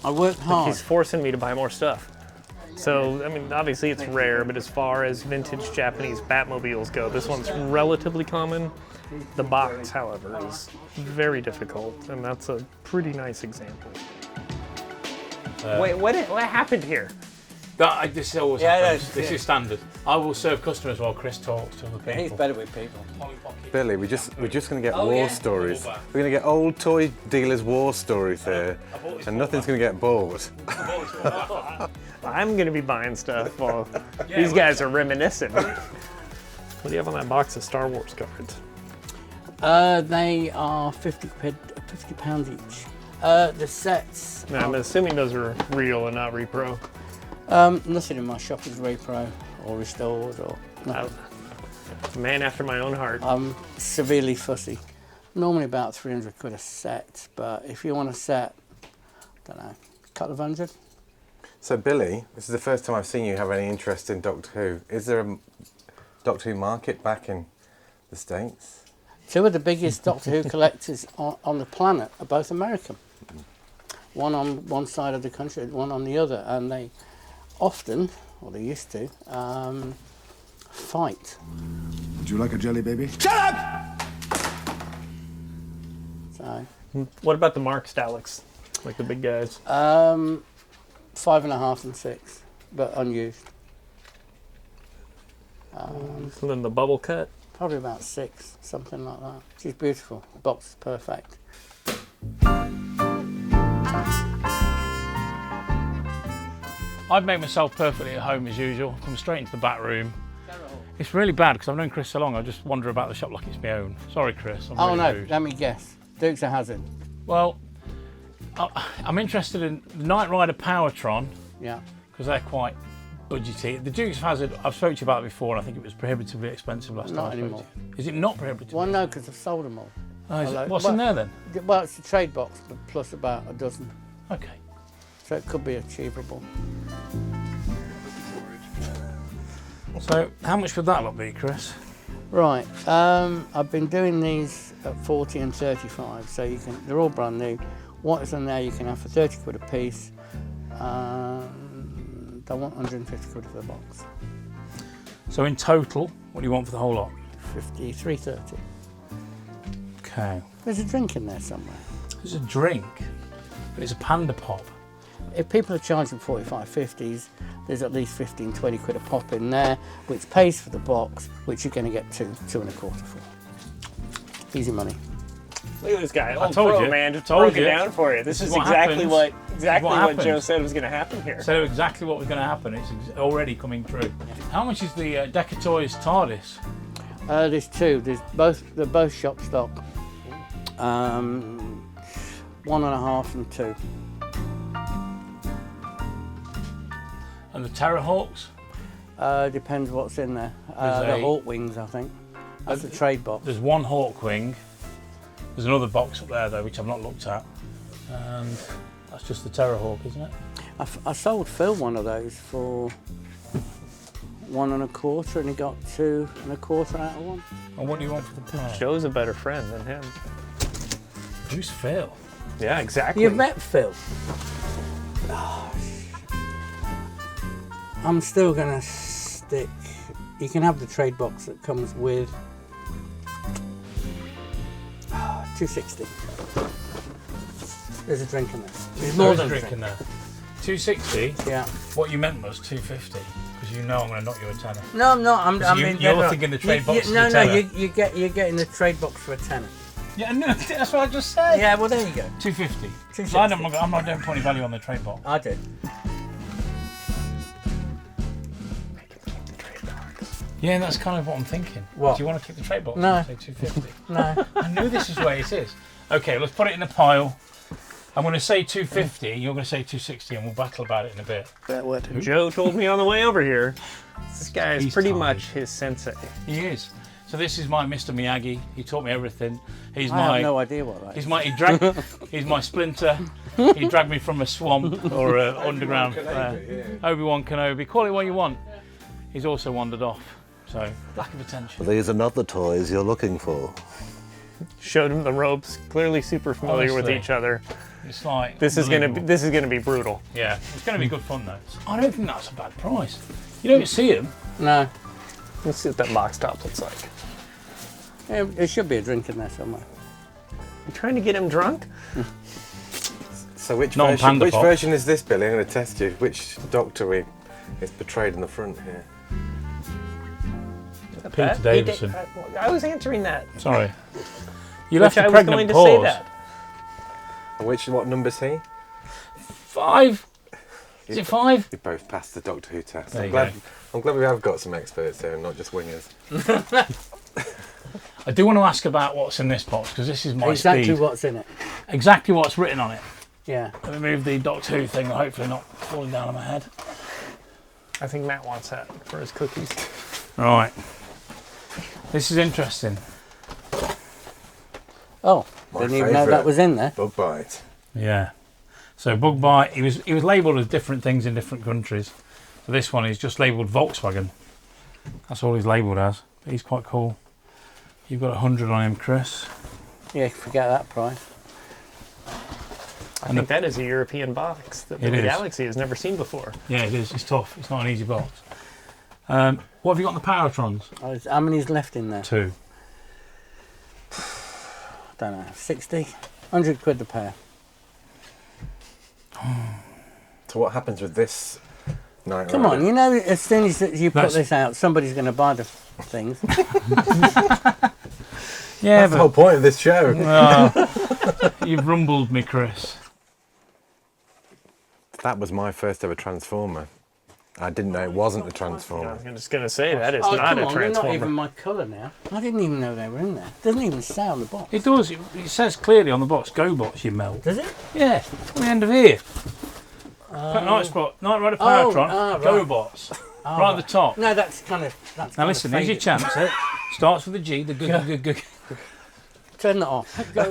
worked hard. He's forcing me to buy more stuff. So, obviously it's rare, but as far as vintage Japanese Batmobiles go, this one's relatively common. The box, however, is very difficult, and that's a pretty nice example. Wait, what happened here? This always happens. This is standard. I will serve customers while Chris talks to other people. He's better with people. Billy, we're just going to get war stories. We're going to get old toy dealers' war stories here, and nothing's going to get bought. I'm going to be buying stuff while these guys are reminiscing. What do you have on that box of Star Wars cards? They are £50 each. The sets. No, I'm assuming those are real and not repro. Nothing in my shop is repro or restored or. No. A man after my own heart. I'm severely fussy. Normally about 300 quid a set, but if you want a set, I don't know, a couple of hundred. So Billy, this is the first time I've seen you have any interest in Doctor Who. Is there a Doctor Who market back in the States? Two of the biggest Doctor Who collectors on the planet are both American. One on one side of the country, one on the other, and they often, or they used to, fight. Would you like a jelly baby? So, What about the Mark Stalics? Like the big guys? 5.5 and 6, but unused. And then the bubble cut? Probably about 6, something like that. She's beautiful. The box is perfect. I've made myself perfectly at home as usual. Come straight into the back room. It's really bad because I've known Chris so long, I just wander about the shop like it's my own. Sorry, Chris. I'm Oh really no, rude. let me guess. Dukes of Hazzard. Well, I'm interested in the Knight Rider Powertron Yeah. because they're quite budgety. The Dukes of Hazzard, I've spoken to you about it before, and I think it was prohibitively expensive last Not time I spoke anymore. to you. Is it not prohibitive? Well, no, because I've sold them all. Oh, is it? Hello. What's Well- in there then? Well, it's a trade box, but plus about a dozen. Okay. So it could be achievable. So, how much would that lot be, Chris? Right, I've been doing these at 40 and 35, so you can, they're all brand new. What is in there you can have for 30 quid a piece. They want 150 quid for the box. So in total, what do you want for the whole lot? 330. Okay. There's a drink in there somewhere. There's a drink, but it's a panda pop. If people are charging 45, 50s, there's at least 15, 20 quid a pop in there, which pays for the box, which you're going to get two and a quarter for. Easy money. Look at this guy, I old told pro, you. man, just Told broke it you. down for you. This is what exactly happens. what Joe happens. said was going to happen here. So exactly what was going to happen. It's already coming through. How much is the Deca Toys TARDIS? There's two. They're both shop stock. 1.5 and 2. And the Terrahawks? Depends what's in there. There's The a- Hawk Wings, I think. That's a trade box. There's one Hawkwing. There's another box up there though, which I've not looked at. And that's just the Terrahawk, isn't it? I sold Phil one of those for 1 1/4, and he got 2 1/4 out of one. And what do you want for the pair? Joe's a better friend than him. Who's Phil? Yeah, exactly. You've met Phil. I'm still gonna stick. You can have the trade box that comes with 260. There's a drink in there. There's more than a drink. in there. 260? Yeah. What you meant was 250, because you know I'm going to knock you a tenner. No, I'm not. you're thinking the trade box is a No, tenner. you're getting the trade box for a tenner. Yeah, no, that's what I just said. Yeah, well there you go. 250. 260. I'm not doing any value on the trade box. I do. Yeah, that's kind of what I'm thinking. What? Do you want to keep the trade box? No. And say 250. No. I knew this is where it is. Okay, let's put it in a pile. I'm going to say 250. You're going to say 260, and we'll battle about it in a bit. What Joe told me on the way over here. This guy is He's pretty tired. much his sensei. He is. So this is my Mr. Miyagi. He taught me everything. He's I my. have no idea what that is. He's my splinter. He dragged me from a swamp or an underground. Obi-Wan Kenobi. Call it what you want. He's also wandered off. So lack of attention. These are not the toys you're looking for. Showed him the ropes. Clearly super familiar with Honestly. each other. It's like This is gonna unbelievable. be brutal. Yeah, it's going to be good fun though. I don't think that's a bad price. You don't see them. No. Let's see what that box top looks like. Yeah, there should be a drink in there somewhere. You trying to get him drunk? So which Non-panda box. version is this, Billy? I'm going to test you. Which Doctor is portrayed in the front here? Peter Davison. I was answering that. Sorry. You Which left a I was pregnant going to pause. say that. And what number's he? 5. Is it 5? You both passed the Doctor Who test. There I'm you glad, go. I'm glad we have got some experts here and not just wingers. I do want to ask about what's in this box because this is my Exactly speed. what's in it. Exactly what's written on it. Yeah. Let me move the Doctor Who thing, hopefully not falling down on my head. I think Matt wants that for his cookies. Right. This is interesting. Oh, My didn't even know favourite. that was in there. Bug bite. Yeah. So bug bite. He was labelled as different things in different countries. So this one is just labelled Volkswagen. That's all he's labelled as. But he's quite cool. You've got 100 on him, Chris. Yeah, forget that price. I think that is a European box that the It is. Galaxy has never seen before. Yeah, it is. It's tough. It's not an easy box. What have you got in the Powertrons? How many's left in there? 2. Don't know. 60? 100 quid the pair. So what happens with this Knight Come Rider? on, you know, as soon as you put That's- this out, somebody's going to buy the things. Yeah, That's the whole point of this show. You've rumbled me, Chris. That was my first ever Transformer. I didn't know it wasn't a I Transformer. was just going to say, that is Oh, not come a on, they're not Transformer. even my colour now. I didn't even know they were in there. Doesn't even say on the box. It does. It says clearly on the box, GoBots, you melt. Does it? Yeah, on the end of here. Night Spot, Night Rider Powertron, right. GoBots. Right at the top. No, that's kind of. That's Now kind listen, of here's your faded. chance. Eh? Starts with a G, the g. Turn that off. Go.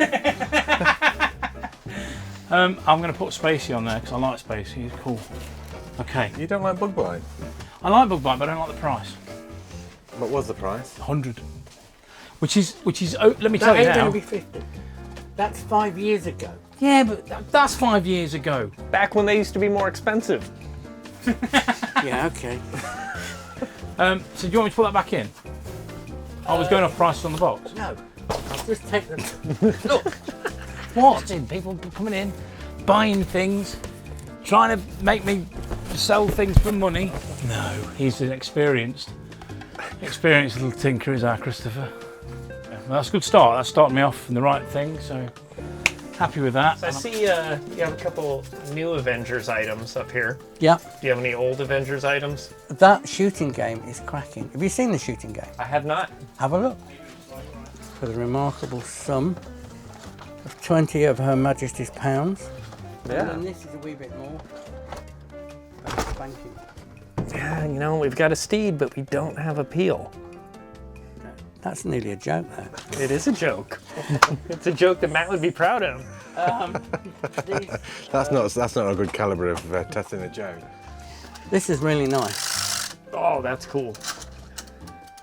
I'm going to put Spacey on there because I like Spacey. He's cool. Okay. You don't like Bug Bite? I like Bug Bite, but I don't like the price. What was the price? 100. Which is. Oh, let me tell That you ain't now. going to be 50. That's 5 years ago. Yeah, but that's 5 years ago. Back when they used to be more expensive. Yeah, okay. So do you want me to put that back in? I was going off prices on the box. No. I'll just take them. Look, what? People coming in, buying things, trying to make me sell things for money. No, he's an experienced little tinker, is our Christopher. Yeah, well, that's a good start. That's starting me off in the right thing, so happy with that. I see you have a couple new Avengers items up here. Yeah. Do you have any old Avengers items? That shooting game is cracking. Have you seen the shooting game? I have not. Have a look. For the remarkable sum of 20 of Her Majesty's pounds. Yeah. And this is a wee bit more. Thank you. Yeah, you know, we've got a steed, but we don't have a peel. That's nearly a joke there. It is a joke. It's a joke that Matt would be proud of. That's not a good calibre of testing a joke. This is really nice. Oh, that's cool.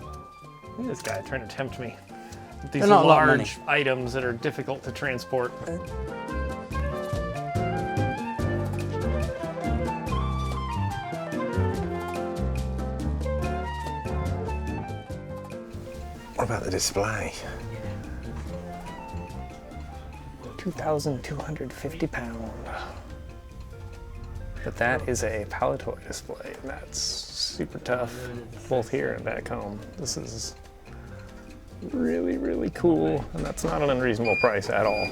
Look at this guy trying to tempt me. These They're not a lot of large items that are difficult to transport. What about the display? 2,250 pounds. But that is a Palitoy display, and that's super tough, both here and back home. This is really, really cool, and that's not an unreasonable price at all.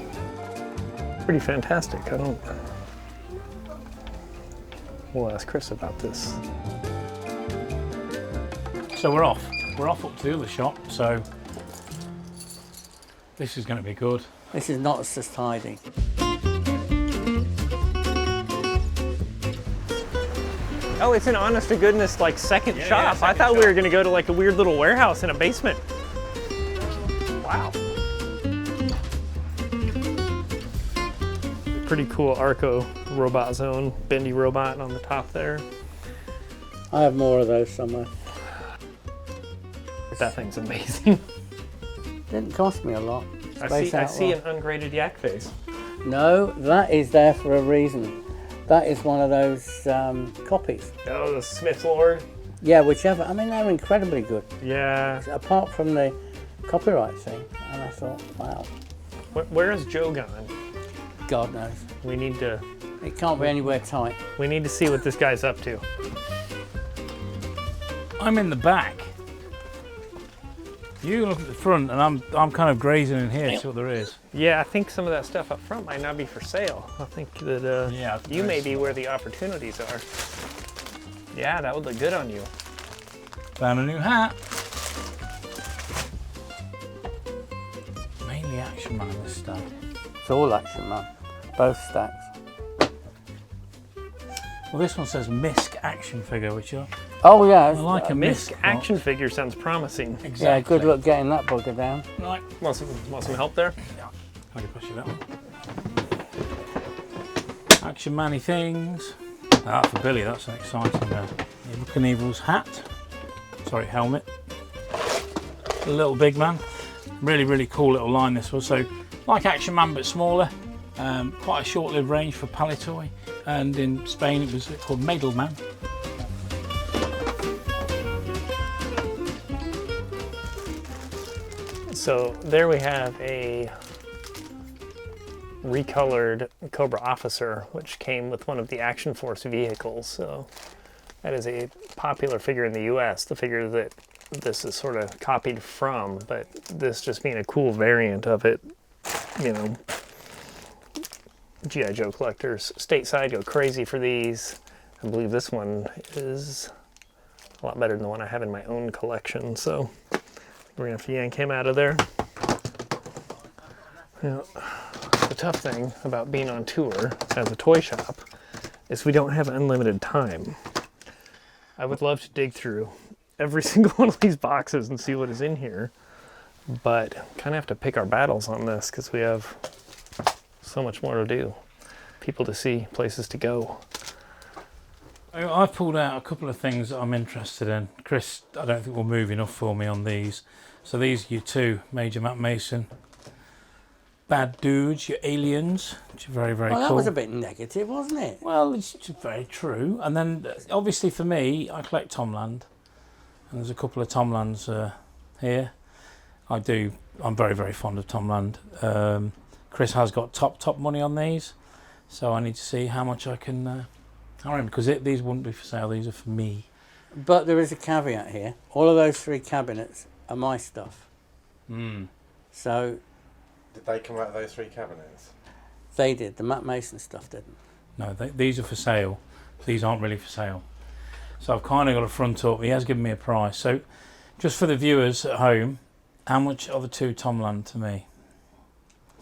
Pretty fantastic. We'll ask Chris about this. So we're off. We're off up to the other shop, so this is going to be good. This is not as tidy. Oh, it's an honest to goodness like second shop. yeah, I second thought we shop. were gonna go to like a weird little warehouse in a basement. Wow. Pretty cool Arco robot zone, bendy robot on the top there. I have more of those somewhere. That thing's amazing. Didn't cost me a lot. I see an ungraded yak face. No, that is there for a reason. That is one of those copies. Oh, the Smith Lord. Yeah, whichever. I mean, they're incredibly good. Yeah. Apart from the copyright thing. And I thought, wow, Where is Joe gone? God knows. We need to It can't be anywhere tight. see what this guy's up to. I'm in the back. You look at the front, and I'm kind of grazing in here to see what there is. Yeah, I think some of that stuff up front might not be for sale. I think that Yeah, you may be where the opportunities are. Yeah, that would look good on you. Found a new hat. Mainly Action Man, this stuff. It's all Action Man. Both stacks. Well, this one says Misk action figure, which I Oh yeah. like a Misk Misk action figure sounds promising. Exactly. Yeah, good luck getting that bugger down. Right. Want some help there? I can push you that one. Action Man-y things. Ah, for Billy, that's an exciting Evil Knievel's hat. Sorry, helmet. A little big man. Really, really cool little line this was. So, like Action Man, but smaller. Quite a short-lived range for Palitoy. And in Spain, it was called Medelman. So there we have a recolored Cobra Officer, which came with one of the Action Force vehicles. So that is a popular figure in the US, the figure that this is sort of copied from, but this just being a cool variant of it, you know. G.I. Joe collectors stateside go crazy for these. I believe this one is a lot better than the one I have in my own collection, so we're gonna have to yank him out of there. Yeah. The tough thing about being on tour as a toy shop is we don't have unlimited time. I would love to dig through every single one of these boxes and see what is in here, but kind of have to pick our battles on this because we have so much more to do. People to see, places to go. I've pulled out a couple of things that I'm interested in. Chris, I don't think will move enough for me on these. So these are your two Major Matt Mason bad dudes, your aliens, which are very, very cool. Well, that was a bit negative, wasn't it? Well, it's just very true. And then, obviously for me, I collect Tomland. And there's a couple of Tomlands here. I'm very, very fond of Tomland. Chris has got top money on these. So I need to see how much I can hire because these wouldn't be for sale. These are for me. But there is a caveat here. All of those 3 cabinets are my stuff. So... Did they come out of those 3 cabinets? They did. The Matt Mason stuff didn't. No, these are for sale. These aren't really for sale. So I've kind of got a front up. He has given me a price. So just for the viewers at home, how much are the 2 Tomland to me?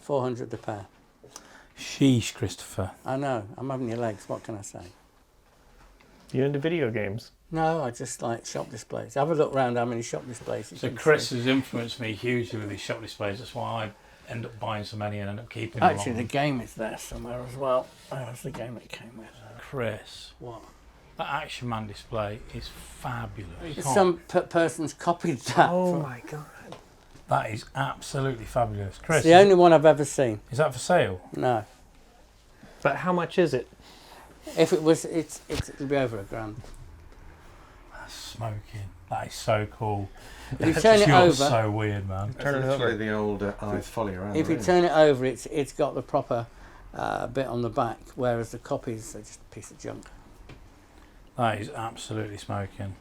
400 a pair. Sheesh, Christopher. I know. I'm having your legs. What can I say? You into video games? No, I just like shop displays. Have a look around how many shop displays you So can Chris see. has influenced me hugely with these shop displays. That's why I end up buying so many and end up keeping Actually, them. the game is there somewhere as well. Oh, that's the game it came with. Chris, What? that Action Man display is fabulous. Some person's copied that. Oh my god. That is absolutely fabulous. Chris, It's the only one I've ever seen. is that for sale? No. But how much is it? If it was, it'll be over £1,000. That's smoking. That is so cool. If you turn it You're over, so weird, man. Turn it over. The old eyes folly around. if you turn it over, it's got the proper bit on the back, whereas the copies are just a piece of junk. That is absolutely smoking.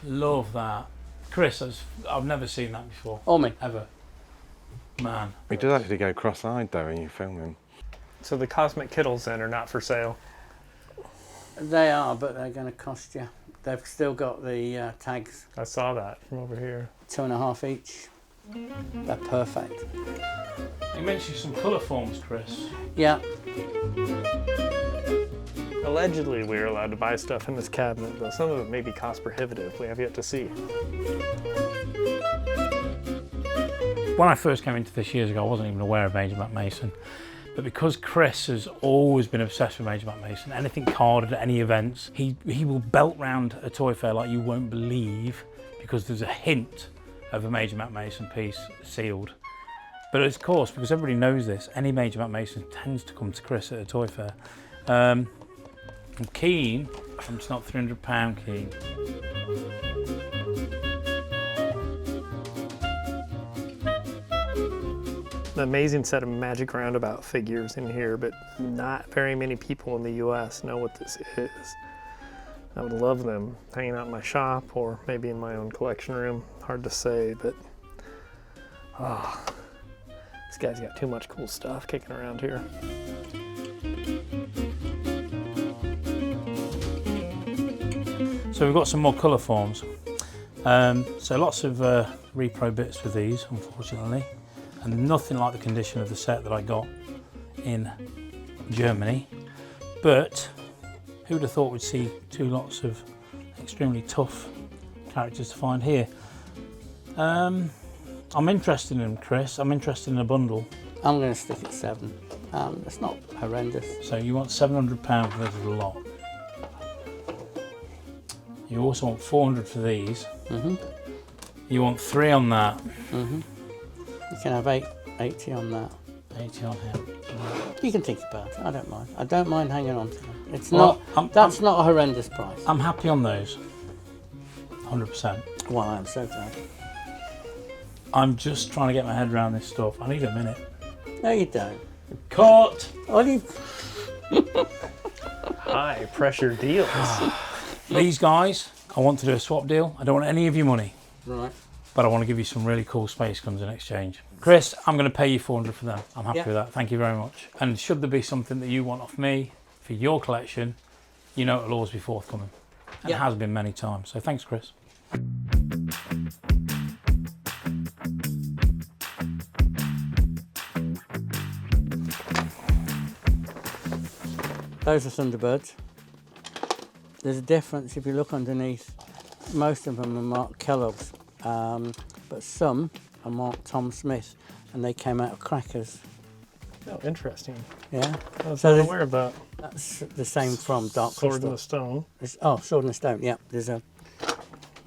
Love that. Chris, I've never seen that before. Or me. Ever. Man. He does actually go cross-eyed though when you film him. So the Cosmic Kittles then are not for sale. They are, but they're going to cost you. They've still got the tags. I saw that from over here. 2.5 each. They're perfect. You mentioned some colour forms, Chris. Yeah. Allegedly, we are allowed to buy stuff in this cabinet, though some of it may be cost prohibitive. We have yet to see. When I first came into this years ago, I wasn't even aware of Major Matt Mason. But because Chris has always been obsessed with Major Matt Mason, anything carded at any events, he will belt round a toy fair like you won't believe because there's a hint of a Major Matt Mason piece sealed. But of course, because everybody knows this, any Major Matt Mason tends to come to Chris at a toy fair. I'm keen, I'm just not £300 keen. An amazing set of Magic Roundabout figures in here, but not very many people in the US know what this is. I would love them hanging out in my shop or maybe in my own collection room. Hard to say, but this guy's got too much cool stuff kicking around here. So we've got some more colour forms. So lots of repro bits with these, unfortunately, and nothing like the condition of the set that I got in Germany. But who'd have thought we'd see 2 lots of extremely tough characters to find here? I'm interested in them, Chris. I'm interested in a bundle. I'm going to stick at 7. It's not horrendous. So you want £700 for this lot. You also want 400 for these. You want 3 on that. You can have 80 on that. 80 on him. You can think about it. I don't mind. I don't mind hanging on to them. It's Well, not. That's not a horrendous price. I'm happy on those. 100%. Well, I'm so glad. I'm just trying to get my head around this stuff. I need a minute. No, you don't. Cut! All you. High pressure deals. These guys, I want to do a swap deal. I don't want any of your money, Right. but I want to give you some really cool space guns in exchange. Chris, I'm going to pay you 400 for them. I'm happy with that. Thank you very much. And should there be something that you want off me for your collection, you know it'll always be forthcoming. And it has been many times. So thanks, Chris. Those are Thunderbirds. There's a difference if you look underneath. Most of them are marked Kellogg's, but some are marked Tom Smith, and they came out of crackers. Oh, interesting. Yeah. I was So not there's- aware of that. That's the same from Dark Sword in Crystal. the Stone. Sword in the Stone, yeah. There's a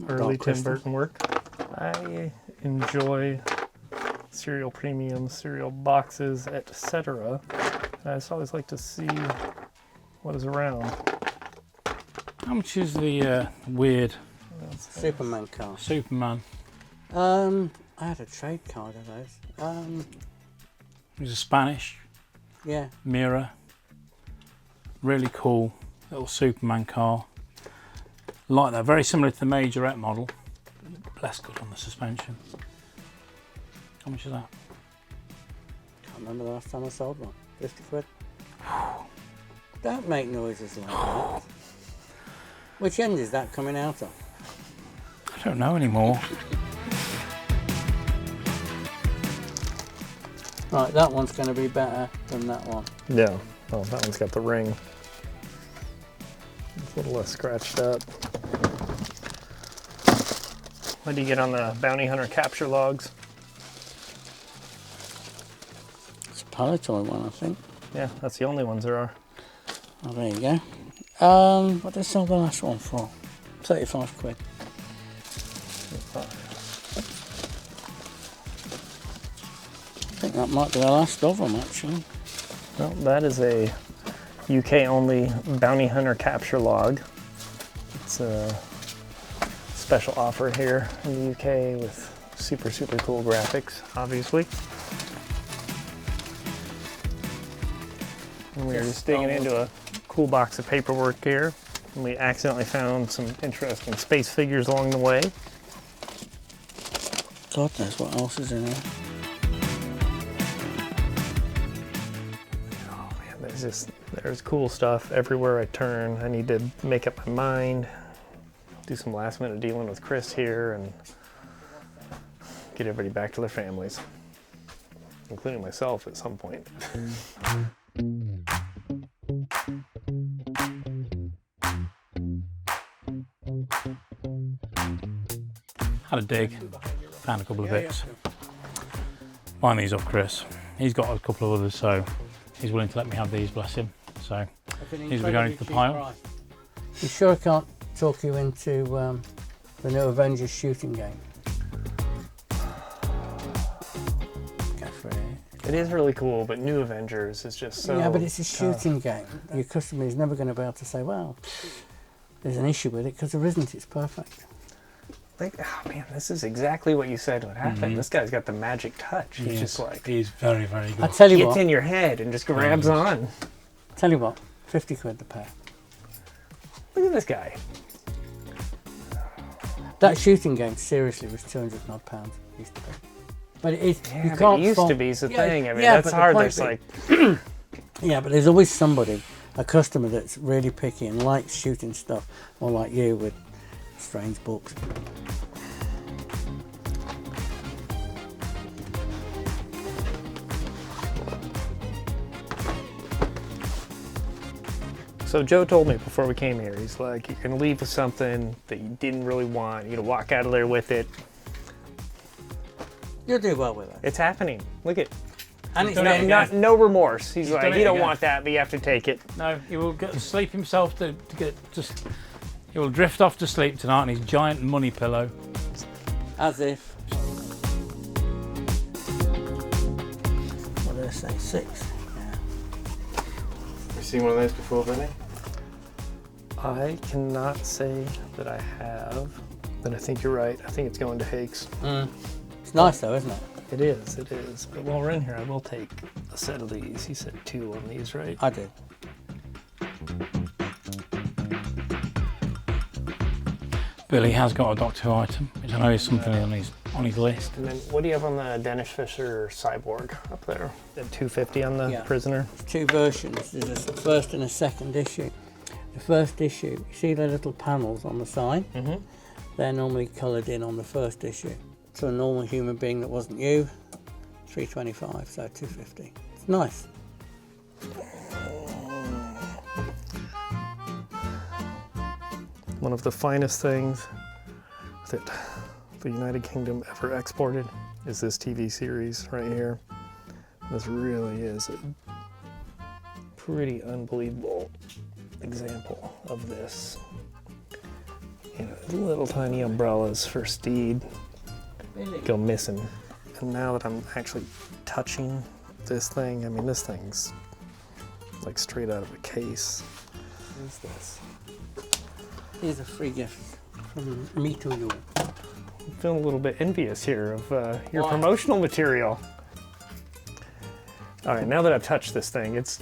Early Dark Tim Crystal. Burton work. I enjoy cereal premiums, cereal boxes, etc. I just always like to see what is around. How much is the weird Superman car. Superman? I had a trade card of those. There's a Spanish Yeah. mirror. Really cool little Superman car. Like that, very similar to the Majorette model. Less good on the suspension. How much is that? Can't remember the last time I sold one. 50 quid. Don't make noises like that. Which end is that coming out of? I don't know anymore. Right, that one's going to be better than that one. Yeah. Oh, that one's got the ring. It's a little less scratched up. What do you get on the bounty hunter capture logs? It's a Palatoy one, I think. Yeah, that's the only ones there are. Oh, there you go. What did I sell the last one for? 35 quid. I think that might be the last of them, actually. Well, that is a UK only bounty hunter capture log. It's a special offer here in the UK with super cool graphics, obviously. And we were just digging into a cool box of paperwork here, and we accidentally found some interesting space figures along the way. God knows what else is in here. Oh man, there's cool stuff everywhere I turn. I need to make up my mind, do some last minute dealing with Chris here, and get everybody back to their families, including myself at some point. Had a dig, found a couple of bits. Buying these off Chris. He's got a couple of others, so he's willing to let me have these, bless him. So these will go into the pile. You sure I can't talk you into the new Avengers shooting game? Go for it. It is really cool, but New Avengers is just so Yeah, but it's a tough. shooting game. Your customer is never going to be able to say, well, there's an issue with it, because there isn't. It's perfect. Like, oh man, this is exactly what you said would happen. This guy's got the magic touch. He's just like, he's very good. I tell you gets what. in your head and just grabs on. Tell you what. 50 quid the pair. Look at this guy. That shooting game seriously was £200 odd. Used to be. But it is. Yeah, you but can't. it used fault- to be is the Yeah, thing. I mean, yeah, that's but the hard. point There's like, Yeah, but there's always somebody, a customer that's really picky and likes shooting stuff, more like you with strange books. so Joe told me before we came here, he's like, you're gonna leave with something that you didn't really want. You're gonna walk out of there with it. You'll do well with it. It's happening. Look at. And it's No remorse. He's done like, it you don't again. want that, but you have to take it. No, he will get to sleep himself to get just. He will drift off to sleep tonight on his giant money pillow. As if. What did I say? 6. Yeah. You seen one of those before, Billy? I cannot say that I have, but I think you're right. I think it's going to Hakes. It's nice though, isn't it? It is, it is. But while we're in here, I will take a set of these. He said 2 on these, right? I did. Billy has got a Doctor Who item, which I know is something on his list. And then what do you have on the Dennis Fisher Cyborg up there? The 250 on the Yeah. Prisoner? There's 2 versions. There's a first and a second issue. The first issue, you see the little panels on the side? Mm-hmm. They're normally coloured in on the first issue. To a normal human being that wasn't you, $3.25, so $2.50. It's nice. One of the finest things that the United Kingdom ever exported is this TV series right here. This really is a pretty unbelievable example of this. You know, little tiny umbrellas for Steed go missing. And now that I'm actually touching this thing, I mean, this thing's like straight out of a case. What is this? Here's a free gift from me to you. I'm feeling a little bit envious here of your Why? promotional material. All right, now that I've touched this thing, it's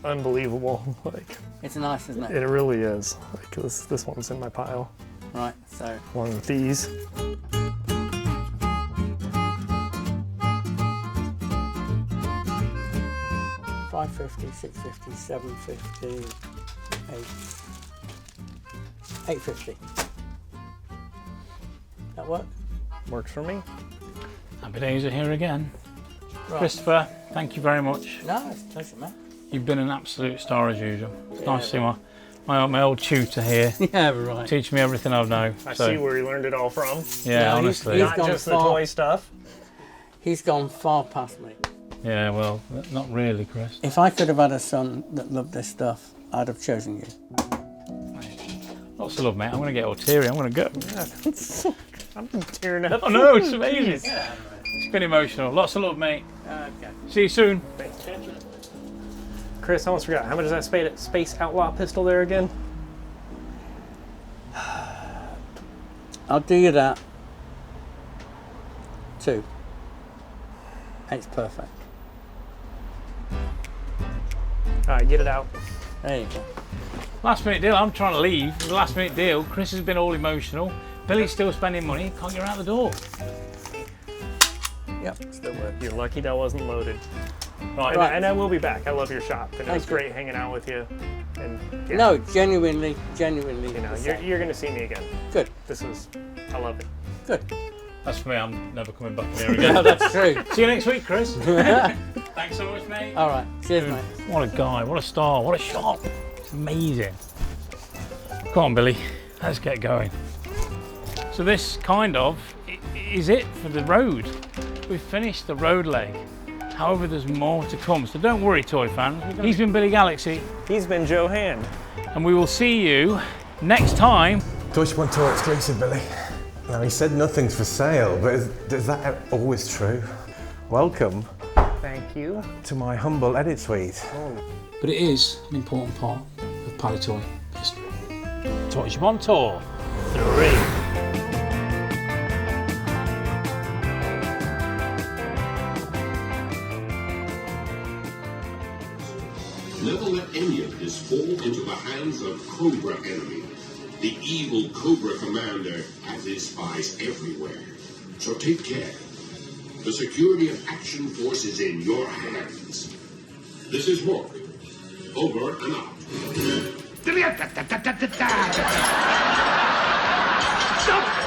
unbelievable. Like, It's nice, isn't it? it really is. Like this one's in my pile, Right, so along with these. $5.50, $6.50, $7.50, $8.50. That work? Works for me. Happy days are here again. Right. Christopher, thank you very much. No, it's a pleasure, man. You've been an absolute star as usual. It's nice to see my old tutor here Yeah, right. teach me everything I know. I So, see where you learned it all from. yeah, No, honestly. he's Not gone just the far. toy stuff. He's gone far past me. Yeah, well, not really, Chris. If I could have had a son that loved this stuff, I'd have chosen you. Lots of love, mate. I'm going to get all teary. I'm going to go. I'm tearing up. Oh no, it's amazing. It's been emotional. Lots of love, mate. Okay. See you soon. Chris, I almost forgot. How much is that Space Outlaw pistol there again? I'll do you that. 2. It's perfect. All right, get it out. There you go. Last minute deal. I'm trying to leave. The last minute deal. Chris has been all emotional. Billy's still spending money. Can't get her out the door. Yep, still works. You're lucky that wasn't loaded. Right. And I will be back. I love your shop, and it was Thank you. great hanging out with you. And yeah, No, genuinely. you know, the same. you're gonna see me again. Good, I love it. good. That's for me. I'm never coming back here again. No, that's true. See you next week, Chris. Thanks so much, mate. All right, cheers, mate. What a guy. What a star. What a shot. It's amazing. Come on, Billy. Let's get going. So this kind of is it for the road. We've finished the road leg. However, there's more to come. So don't worry, toy fans. He's been Billy Galaxy. He's been Joe Hand. And we will see you next time. Deutsche One Tour exclusive, Billy. Now, he said nothing's for sale, but is that always true? Welcome Thank you. to my humble edit suite. But it is an important part of Paddy Toy history. Deutsche One Tour 3. Never let any of this fall into the hands of Cobra enemy. The evil Cobra commander has his spies everywhere. So take care. The security of Action Force is in your hands. This is Hawk. Over and out. Stop!